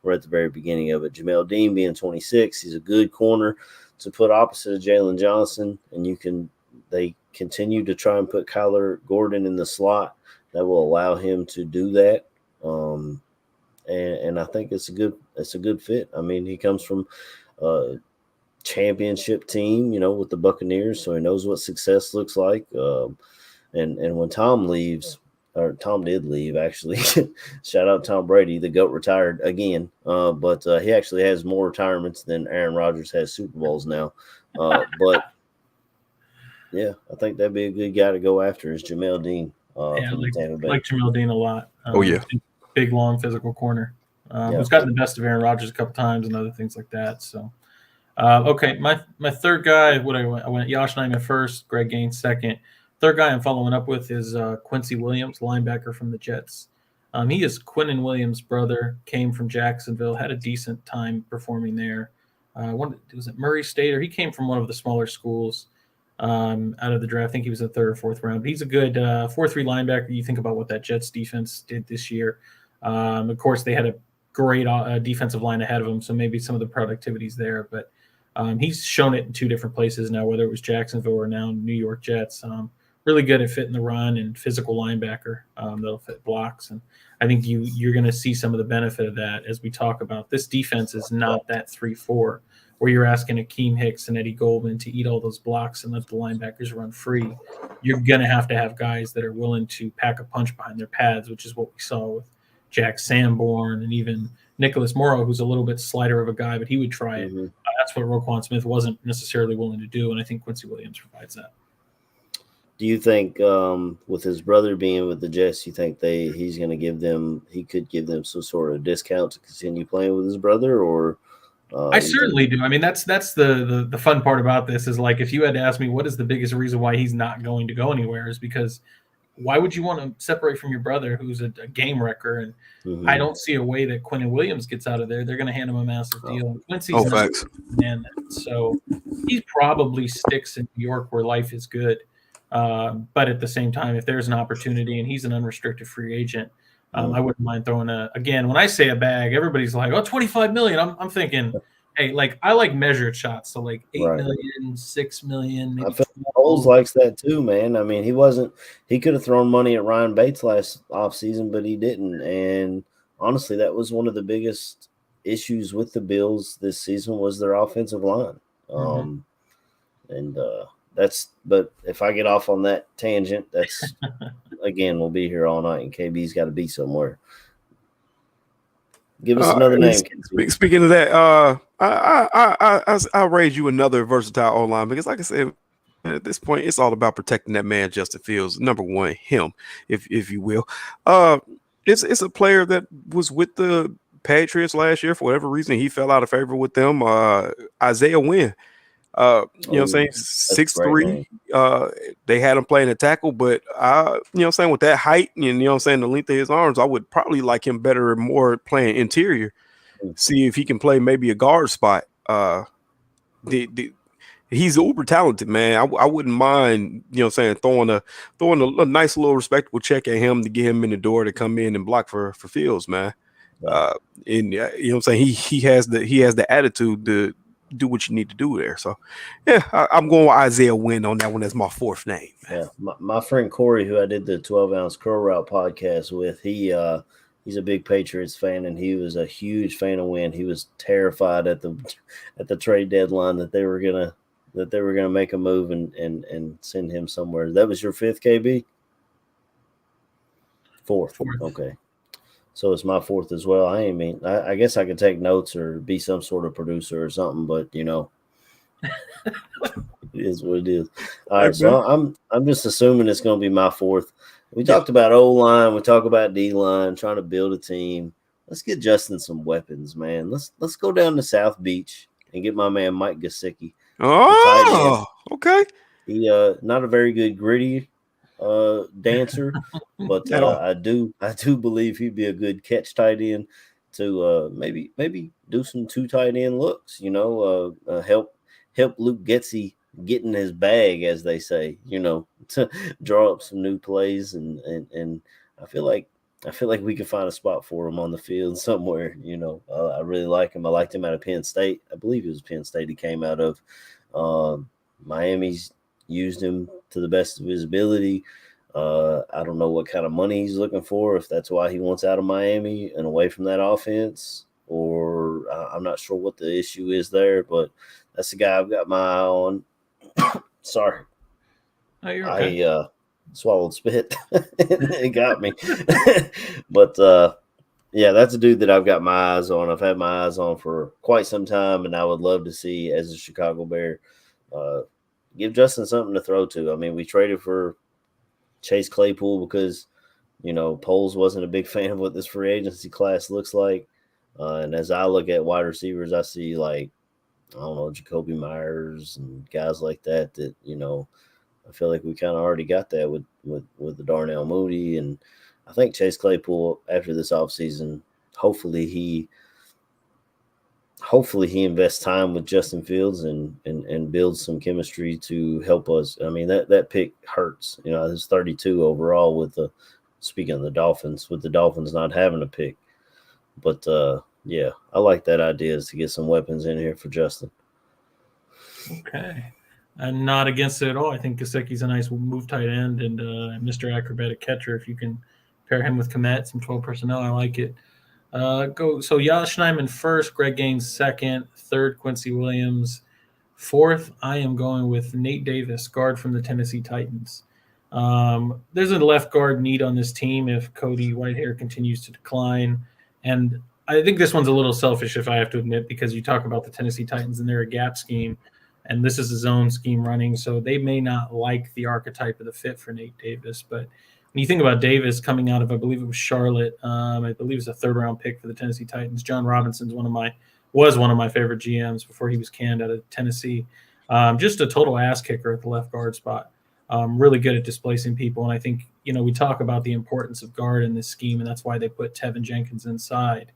We're at the very beginning of it. Jamel Dean being 26, he's a good corner to put opposite of Jalen Johnson, and they continue to try and put Kyler Gordon in the slot that will allow him to do that. And I think it's a good fit. I mean, he comes from championship team, with the Buccaneers, so he knows what success looks like. And when Tom leaves, or Tom did leave, actually, shout out Tom Brady, the GOAT retired again. But he actually has more retirements than Aaron Rodgers has Super Bowls now. But yeah, I think that'd be a good guy to go after is Jamel Dean. Yeah, from Tampa Bay. like Jamel Dean a lot. Oh, yeah. Big, long, physical corner. Who's gotten the best of Aaron Rodgers a couple times and other things like that. So, okay, my third guy, I went Josh Nijman first, Greg Gaines second. Third guy I'm following up with is Quincy Williams, linebacker from the Jets. He is Quinnen Williams' brother, came from Jacksonville, had a decent time performing there. Was it Murray State, or he came from one of the smaller schools out of the draft. I think he was a third or fourth round. But he's a good 4-3 linebacker. You think about what that Jets defense did this year. Of course, they had a great defensive line ahead of him, so maybe some of the productivity's there. But he's shown it in two different places now, whether it was Jacksonville or now New York Jets. Really good at fitting the run and physical linebacker that'll fit blocks. And I think you're going to see some of the benefit of that as we talk about. This defense is not that 3-4 where you're asking Akeem Hicks and Eddie Goldman to eat all those blocks and let the linebackers run free. You're going to have guys that are willing to pack a punch behind their pads, which is what we saw with Jack Sanborn and even Nicholas Morrow, who's a little bit slighter of a guy, but he would try it. That's what Roquan Smith wasn't necessarily willing to do, and I think Quincy Williams provides that. Do you think with his brother being with the Jets, you think he could give them some sort of discount to continue playing with his brother, or? I certainly do. I mean, that's the fun part about this is, like, if you had to ask me what is the biggest reason why he's not going to go anywhere, is because why would you want to separate from your brother who's a game wrecker? And I don't see a way that Quinnen Williams gets out of there. They're going to hand him a massive deal. And Quincy's facts. And so he probably sticks in New York where life is good. But at the same time, if there's an opportunity and he's an unrestricted free agent, I wouldn't mind throwing again, when I say a bag, everybody's like, oh, $25 million. I'm thinking, hey, like, I like measured shots. So like 8 million, 6 million. Maybe I feel Foles likes that too, man. I mean, he could have thrown money at Ryan Bates last offseason, but he didn't. And honestly, that was one of the biggest issues with the Bills this season was their offensive line. But if I get off on that tangent, that's again, we'll be here all night, and KB's got to be somewhere. Give us another name. Speaking of that, I'll raise you another versatile O-line because, like I said, at this point, it's all about protecting that man, Justin Fields. Number one, him, if you will. It's a player that was with the Patriots last year. For whatever reason, he fell out of favor with them. Isaiah Wynn. You know what I'm saying? 6'3". They had him playing a tackle, but you know what I'm saying, with that height and, you know what I'm saying, the length of his arms, I would probably like him better and more playing interior. See if he can play maybe a guard spot. He's uber talented, man. I wouldn't mind, you know what I'm saying, throwing a nice little respectable check at him to get him in the door to come in and block for Fields, man. And you know what I'm saying, he has the attitude to do what you need to do there. So yeah, I'm going with Isaiah Wynn on that one as my fourth name. Yeah, my friend Corey, who I did the 12-ounce Crow Route podcast with, he's a big Patriots fan, and he was a huge fan of Wynn. He was terrified at the trade deadline that they were gonna make a move and send him somewhere. That was your fifth, KB? Fourth. Okay. So it's my fourth as well. I guess I could take notes or be some sort of producer or something, but you know, it is what it is. All right, so I'm just assuming it's going to be my fourth. We talked about O-line, we talk about D-line, trying to build a team. Let's get Justin some weapons, man. Let's go down to South Beach and get my man Mike Gesicki. Oh, okay. He not a very good gritty dancer, but I do believe he'd be a good catch tight end to maybe do some 2 tight end looks, you know, help Luke Getsy get in his bag, as they say, you know, to draw up some new plays, and I feel like we can find a spot for him on the field somewhere. I really like him. I liked him out of Penn State. I believe it was Penn State he came out of. Miami's used him to the best of his ability. I don't know what kind of money he's looking for, if that's why he wants out of Miami and away from that offense, or I'm not sure what the issue is there, but that's the guy I've got my eye on. Sorry. Oh, you're okay. I swallowed spit. It got me. But, yeah, that's a dude that I've got my eyes on. I've had my eyes on for quite some time, and I would love to see, as a Chicago Bear, give Justin something to throw to. I mean, we traded for Chase Claypool because, Poles wasn't a big fan of what this free agency class looks like. And as I look at wide receivers, I see, like, I don't know, Jacoby Myers and guys like that, I feel like we kind of already got that with the Darnell Mooney. And I think Chase Claypool, after this offseason, hopefully he invests time with Justin Fields and builds some chemistry to help us. I mean, that pick hurts. It's 32 overall speaking of the Dolphins, with the Dolphins not having a pick. But, yeah, I like that idea, is to get some weapons in here for Justin. Okay. I'm not against it at all. I think Gesicki's a nice move tight end and Mr. Acrobatic catcher. If you can pair him with Kmet, some 12 personnel, I like it. So Yosh Nijman first, Greg Gaines second, third Quincy Williams, fourth I am going with Nate Davis, guard from the Tennessee Titans. There's a left guard need on this team if Cody Whitehair continues to decline, and I think this one's a little selfish, if I have to admit, because you talk about the Tennessee Titans and they're a gap scheme, and this is a zone scheme running, so they may not like the archetype of the fit for Nate Davis. But when you think about Davis coming out of, I believe it was Charlotte, I believe it was a third-round pick for the Tennessee Titans. John Robinson's was one of my favorite GMs before he was canned out of Tennessee. Just a total ass kicker at the left guard spot. Really good at displacing people, and I think we talk about the importance of guard in this scheme, and that's why they put Tevin Jenkins inside.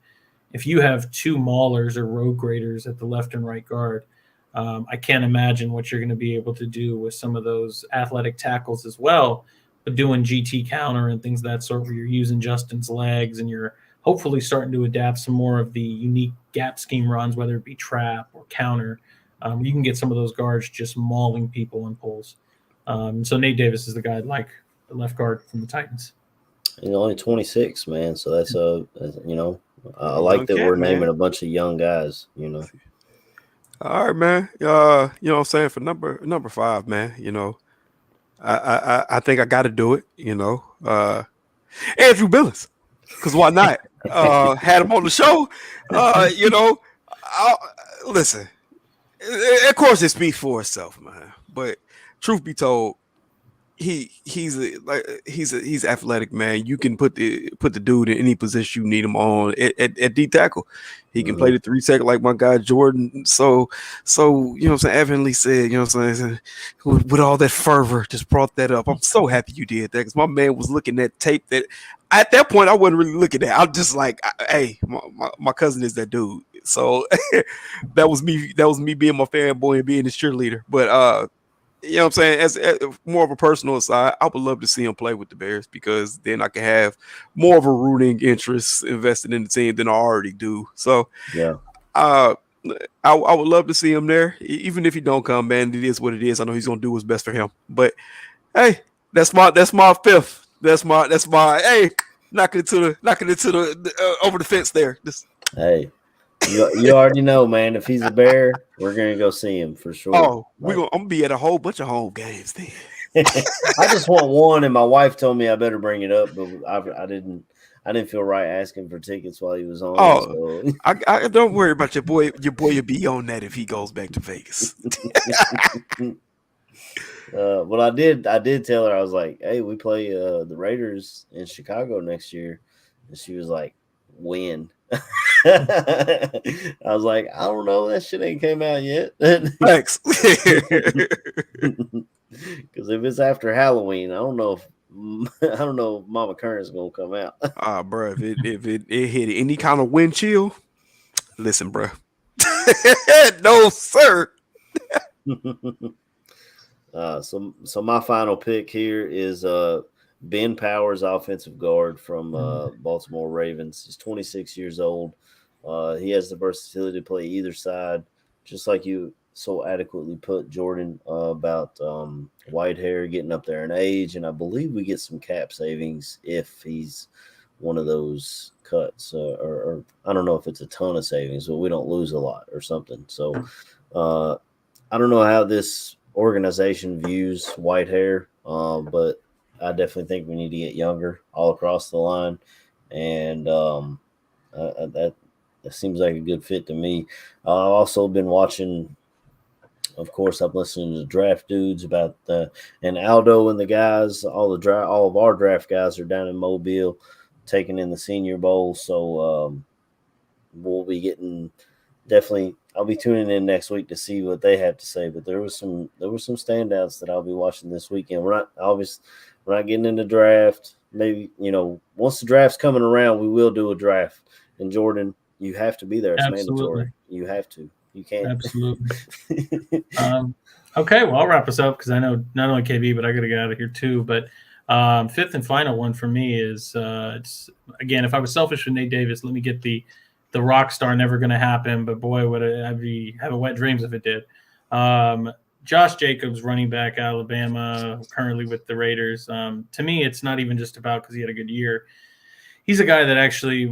If you have two maulers or road graders at the left and right guard, I can't imagine what you're going to be able to do with some of those athletic tackles as well, but doing GT counter and things of that sort, where you're using Justin's legs and you're hopefully starting to adapt some more of the unique gap scheme runs, whether it be trap or counter. You can get some of those guards just mauling people in pulls. So Nate Davis is the guy I'd like, the left guard from the Titans. Only 26, man. So that's I like that we're naming a bunch of young guys. All right, man. What I'm saying, for number 5, man. I think I got to do it. Andrew Billings, because why not? Had him on the show. Listen. Of course, it speaks for itself, man. But truth be told, he's athletic, man. You can put the dude in any position you need him on at D tackle. He can play the 3-second like my guy Jordan. So Evan Lee said, with all that fervor, just brought that up. I'm so happy you did that, because my man was looking at tape that at that point I wasn't really looking at. I'm just like, hey, my cousin is that dude. So that was me being my fanboy and being his cheerleader. But what I'm saying, as more of a personal side, I would love to see him play with the Bears, because then I can have more of a rooting interest invested in the team than I already do. So yeah, I would love to see him there, even if he don't come, man. It is what it is. I know he's gonna do what's best for him. But hey, that's my fifth. That's my hey, knocking it to the over the fence there. Hey. You already know, man. If he's a Bear, we're gonna go see him for sure. Oh, I'm gonna be at a whole bunch of home games then. I just want one, and my wife told me I better bring it up, but I didn't feel right asking for tickets while he was on. Oh, so. I don't worry about your boy. Your boy will be on that if he goes back to Vegas. Well, I did tell her, I was like, hey, we play the Raiders in Chicago next year, and she was like, when? I was like, I don't know, that shit ain't came out yet. Thanks. Because if it's after Halloween, I don't know if Mama Kern's gonna come out. Bro, if it hit any kind of wind chill, listen, bro. No, sir. So my final pick here is Ben Powers, offensive guard from Baltimore Ravens. He's 26 years old. He has the versatility to play either side, just like you so adequately put, Jordan, about Whitehair getting up there in age. And I believe we get some cap savings if he's one of those cuts. Or I don't know if it's a ton of savings, but we don't lose a lot or something. So I don't know how this organization views Whitehair, but I definitely think we need to get younger all across the line. And that seems like a good fit to me. I've also been watching, of course, I'm listening to Draft Dudes about and Aldo and the guys. All of our draft guys are down in Mobile, taking in the Senior Bowl. So we'll be getting definitely. I'll be tuning in next week to see what they have to say. But there were some standouts that I'll be watching this weekend. We're not getting into draft. Maybe once the draft's coming around, we will do a draft. And Jordan, you have to be there. It's mandatory. You have to. You can't. Absolutely. Okay, well, I'll wrap us up because I know not only KB, but I got to get out of here too. But fifth and final one for me is it's again, if I was selfish with Nate Davis, let me get the rock star, never going to happen. But boy, would I be having wet dreams if it did. Josh Jacobs, running back, Alabama, currently with the Raiders. To me, it's not even just about because he had a good year. He's a guy that actually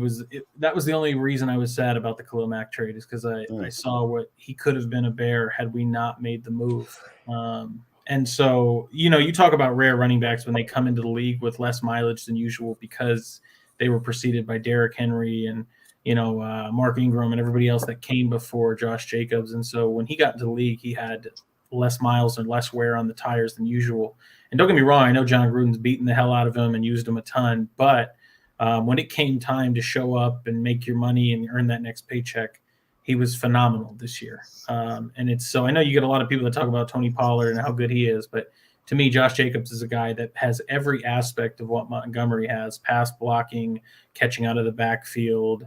that was the only reason I was sad about the Khalil Mack trade is because I saw what he could have been a Bear had we not made the move. And so, you talk about rare running backs when they come into the league with less mileage than usual because they were preceded by Derrick Henry and, Mark Ingram and everybody else that came before Josh Jacobs. And so when he got into the league, he had less miles and less wear on the tires than usual. And don't get me wrong, I know John Gruden's beaten the hell out of him and used him a ton, but when it came time to show up and make your money and earn that next paycheck, he was phenomenal this year. And so I know you get a lot of people that talk about Tony Pollard and how good he is, but to me, Josh Jacobs is a guy that has every aspect of what Montgomery has: pass blocking, catching out of the backfield,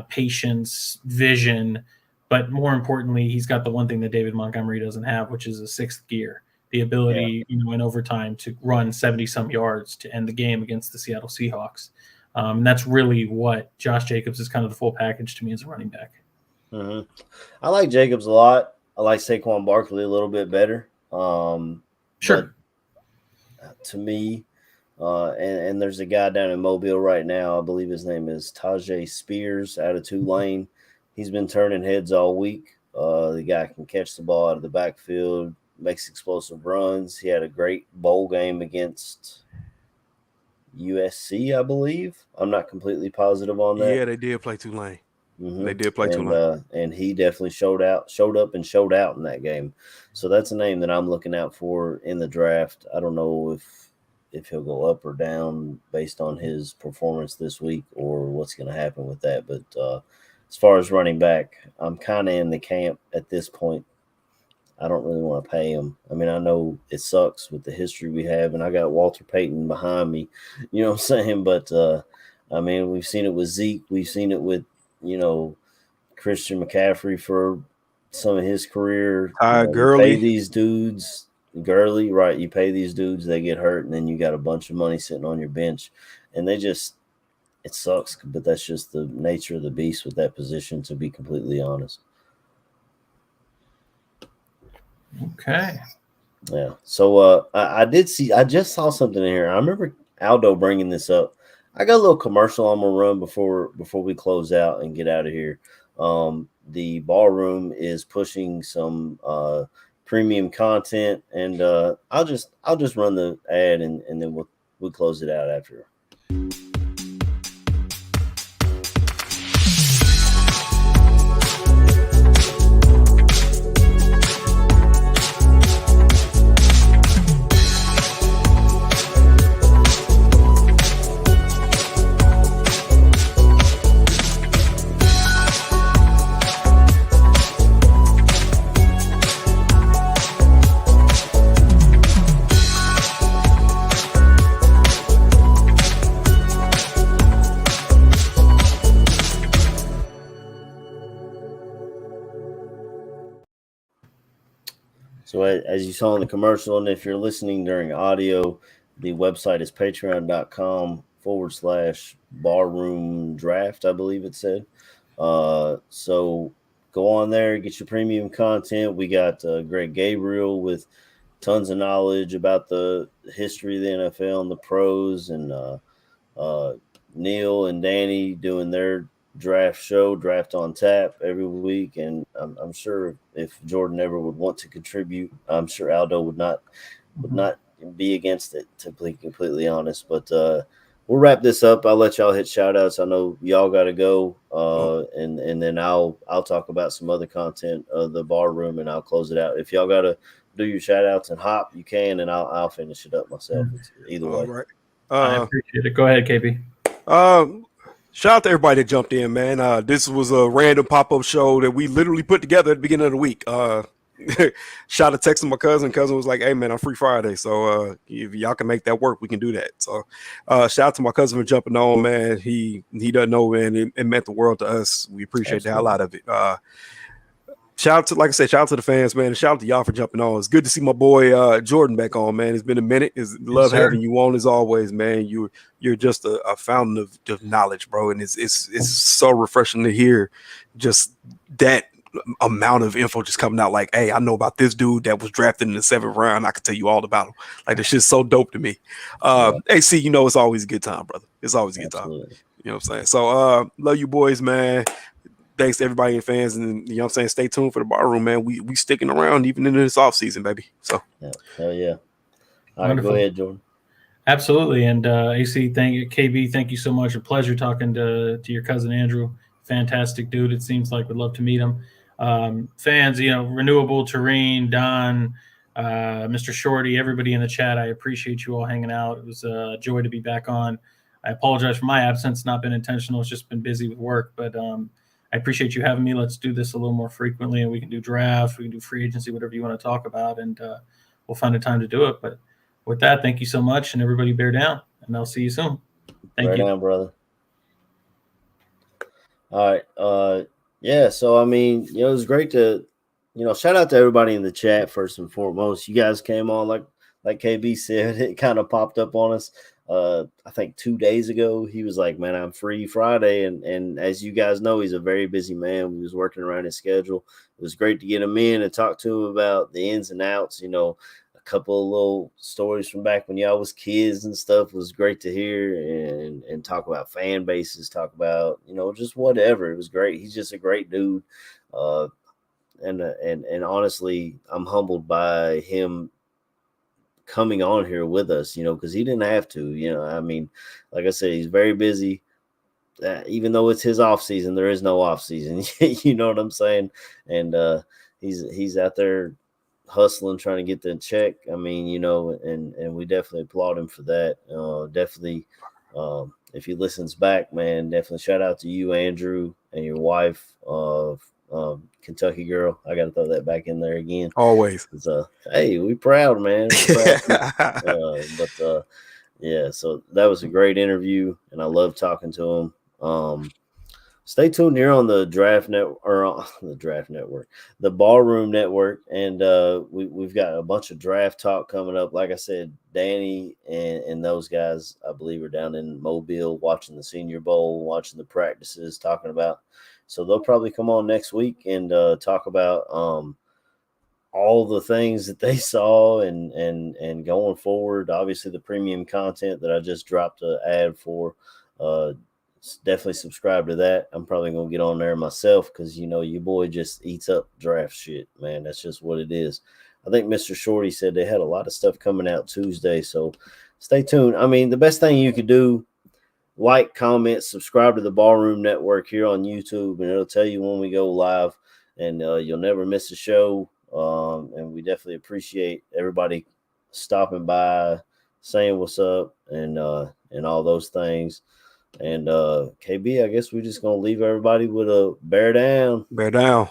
patience, vision. But more importantly, he's got the one thing that David Montgomery doesn't have, which is a sixth gear, the ability, in overtime to run 70-some yards to end the game against the Seattle Seahawks. And that's really what Josh Jacobs is, kind of the full package to me as a running back. Mm-hmm. I like Jacobs a lot. I like Saquon Barkley a little bit better. Sure. To me, and there's a guy down in Mobile right now. I believe his name is Tajay Spears out of Tulane. He's been turning heads all week. The guy can catch the ball out of the backfield, makes explosive runs. He had a great bowl game against USC, I believe. I'm not completely positive on that. Yeah, they did play Tulane. Mm-hmm. They did play Tulane. And he definitely showed up and showed out in that game. So that's a name that I'm looking out for in the draft. I don't know if he'll go up or down based on his performance this week or what's going to happen with that. But as far as running back, I'm kind of in the camp at this point. I don't really want to pay him. I mean, I know it sucks with the history we have, and I got Walter Payton behind me. You know what I'm saying? But, I mean, we've seen it with Zeke. We've seen it with, Christian McCaffrey for some of his career. Gurley. You pay these dudes, Gurley, right? You pay these dudes, they get hurt, and then you got a bunch of money sitting on your bench. And it sucks, but that's just the nature of the beast with that position, to be completely honest. Okay. Yeah. So I just saw something in here. I remember Aldo bringing this up. I got a little commercial I'm gonna run before we close out and get out of here. The Barroom is pushing some premium content, and I'll just run the ad and then we'll close it out after. So as you saw in the commercial, and if you're listening during audio, the website is patreon.com/barroom draft, I believe it said. So go on there, get your premium content. We got Greg Gabriel with tons of knowledge about the history of the NFL and the pros, and Neil and Danny doing their draft show, Draft on Tap, every week. And I'm sure if Jordan ever would want to contribute, I'm sure Aldo would not be against it, to be completely honest. But we'll wrap this up. I'll let y'all hit shout outs. I know y'all got to go. And then I'll talk about some other content of the bar room, and I'll close it out. If y'all got to do your shout outs and hop, you can, and I'll finish it up myself. It's either way. All right. I appreciate it. Go ahead, KB. Shout out to everybody that jumped in, man. This was a random pop-up show that we literally put together at the beginning of the week. Shout out to texting my cousin. Cousin was like, "Hey, man, I'm free Friday, so if y'all can make that work, we can do that." So shout out to my cousin for jumping on, man. He doesn't know, man. It meant the world to us. We appreciate the hell out of it. Shout out to, like I said, shout out to the fans, man. And shout out to y'all for jumping on. It's good to see my boy Jordan back on, man. It's been a minute. Love having you on as always, man. You're just a fountain of knowledge, bro. And it's so refreshing to hear just that amount of info just coming out. Like, hey, I know about this dude that was drafted in the 7th round. I can tell you all about him. Like, this shit's so dope to me. AC, you know, it's always a good time, brother. It's always a good time. You know what I'm saying? So love you boys, man. Thanks to everybody and fans, and you know what I'm saying, stay tuned for the bar room, man. We sticking around even in this off season, baby. So hell yeah. All right, go ahead, Jordan. Absolutely. And AC, thank you. KB, thank you so much. A pleasure talking to your cousin Andrew. Fantastic dude. It seems like we'd love to meet him. Fans, you know, Renewable, Terrene, Don, Mr. Shorty, everybody in the chat, I appreciate you all hanging out. It was a joy to be back on. I apologize for my absence. Not been intentional. It's just been busy with work, but I appreciate you having me. Let's do this a little more frequently, and we can do draft, we can do free agency, whatever you want to talk about, and we'll find a time to do it. But with that, thank you so much, and everybody bear down, and I'll see you soon. Thank you. Bear down, brother. All right. Yeah, so, I mean, you know, it was great to, you know, shout out to everybody in the chat first and foremost. You guys came on, like KB said, it kind of popped up on us. I think 2 days ago, he was like, man, I'm free Friday. And as you guys know, he's a very busy man. We was working around his schedule. It was great to get him in and talk to him about the ins and outs. You know, a couple of little stories from back when y'all was kids and stuff was great to hear, and talk about fan bases, talk about, you know, just whatever. It was great. He's just a great dude. And honestly, I'm humbled by him coming on here with us, you know, because he didn't have to, you know. I mean, like I said, he's very busy. Even though it's his off season, there is no off season. You know what I'm saying? And he's out there hustling, trying to get the check. I mean, you know, and we definitely applaud him for that. Definitely, if he listens back, man, definitely shout out to you, Andrew, and your wife, Kentucky girl. I got to throw that back in there again. Always. Hey, we proud, man. But yeah, so that was a great interview, and I love talking to him. Stay tuned here on the Draft Network, or on the Draft Network, the Ballroom Network, and we've got a bunch of draft talk coming up. Like I said, Danny and those guys, I believe, are down in Mobile watching the Senior Bowl, watching the practices, talking about. So they'll probably come on next week and talk about all the things that they saw and going forward. Obviously, the premium content that I just dropped an ad for. Definitely subscribe to that. I'm probably going to get on there myself because, you know, your boy just eats up draft shit, man. That's just what it is. I think Mr. Shorty said they had a lot of stuff coming out Tuesday, so stay tuned. I mean, the best thing you could do, like, comment, subscribe to the Ballroom Network here on YouTube, and it'll tell you when we go live, and you'll never miss a show. And we definitely appreciate everybody stopping by, saying what's up, and all those things. And KB, I guess we're just gonna leave everybody with a bear down. Bear down.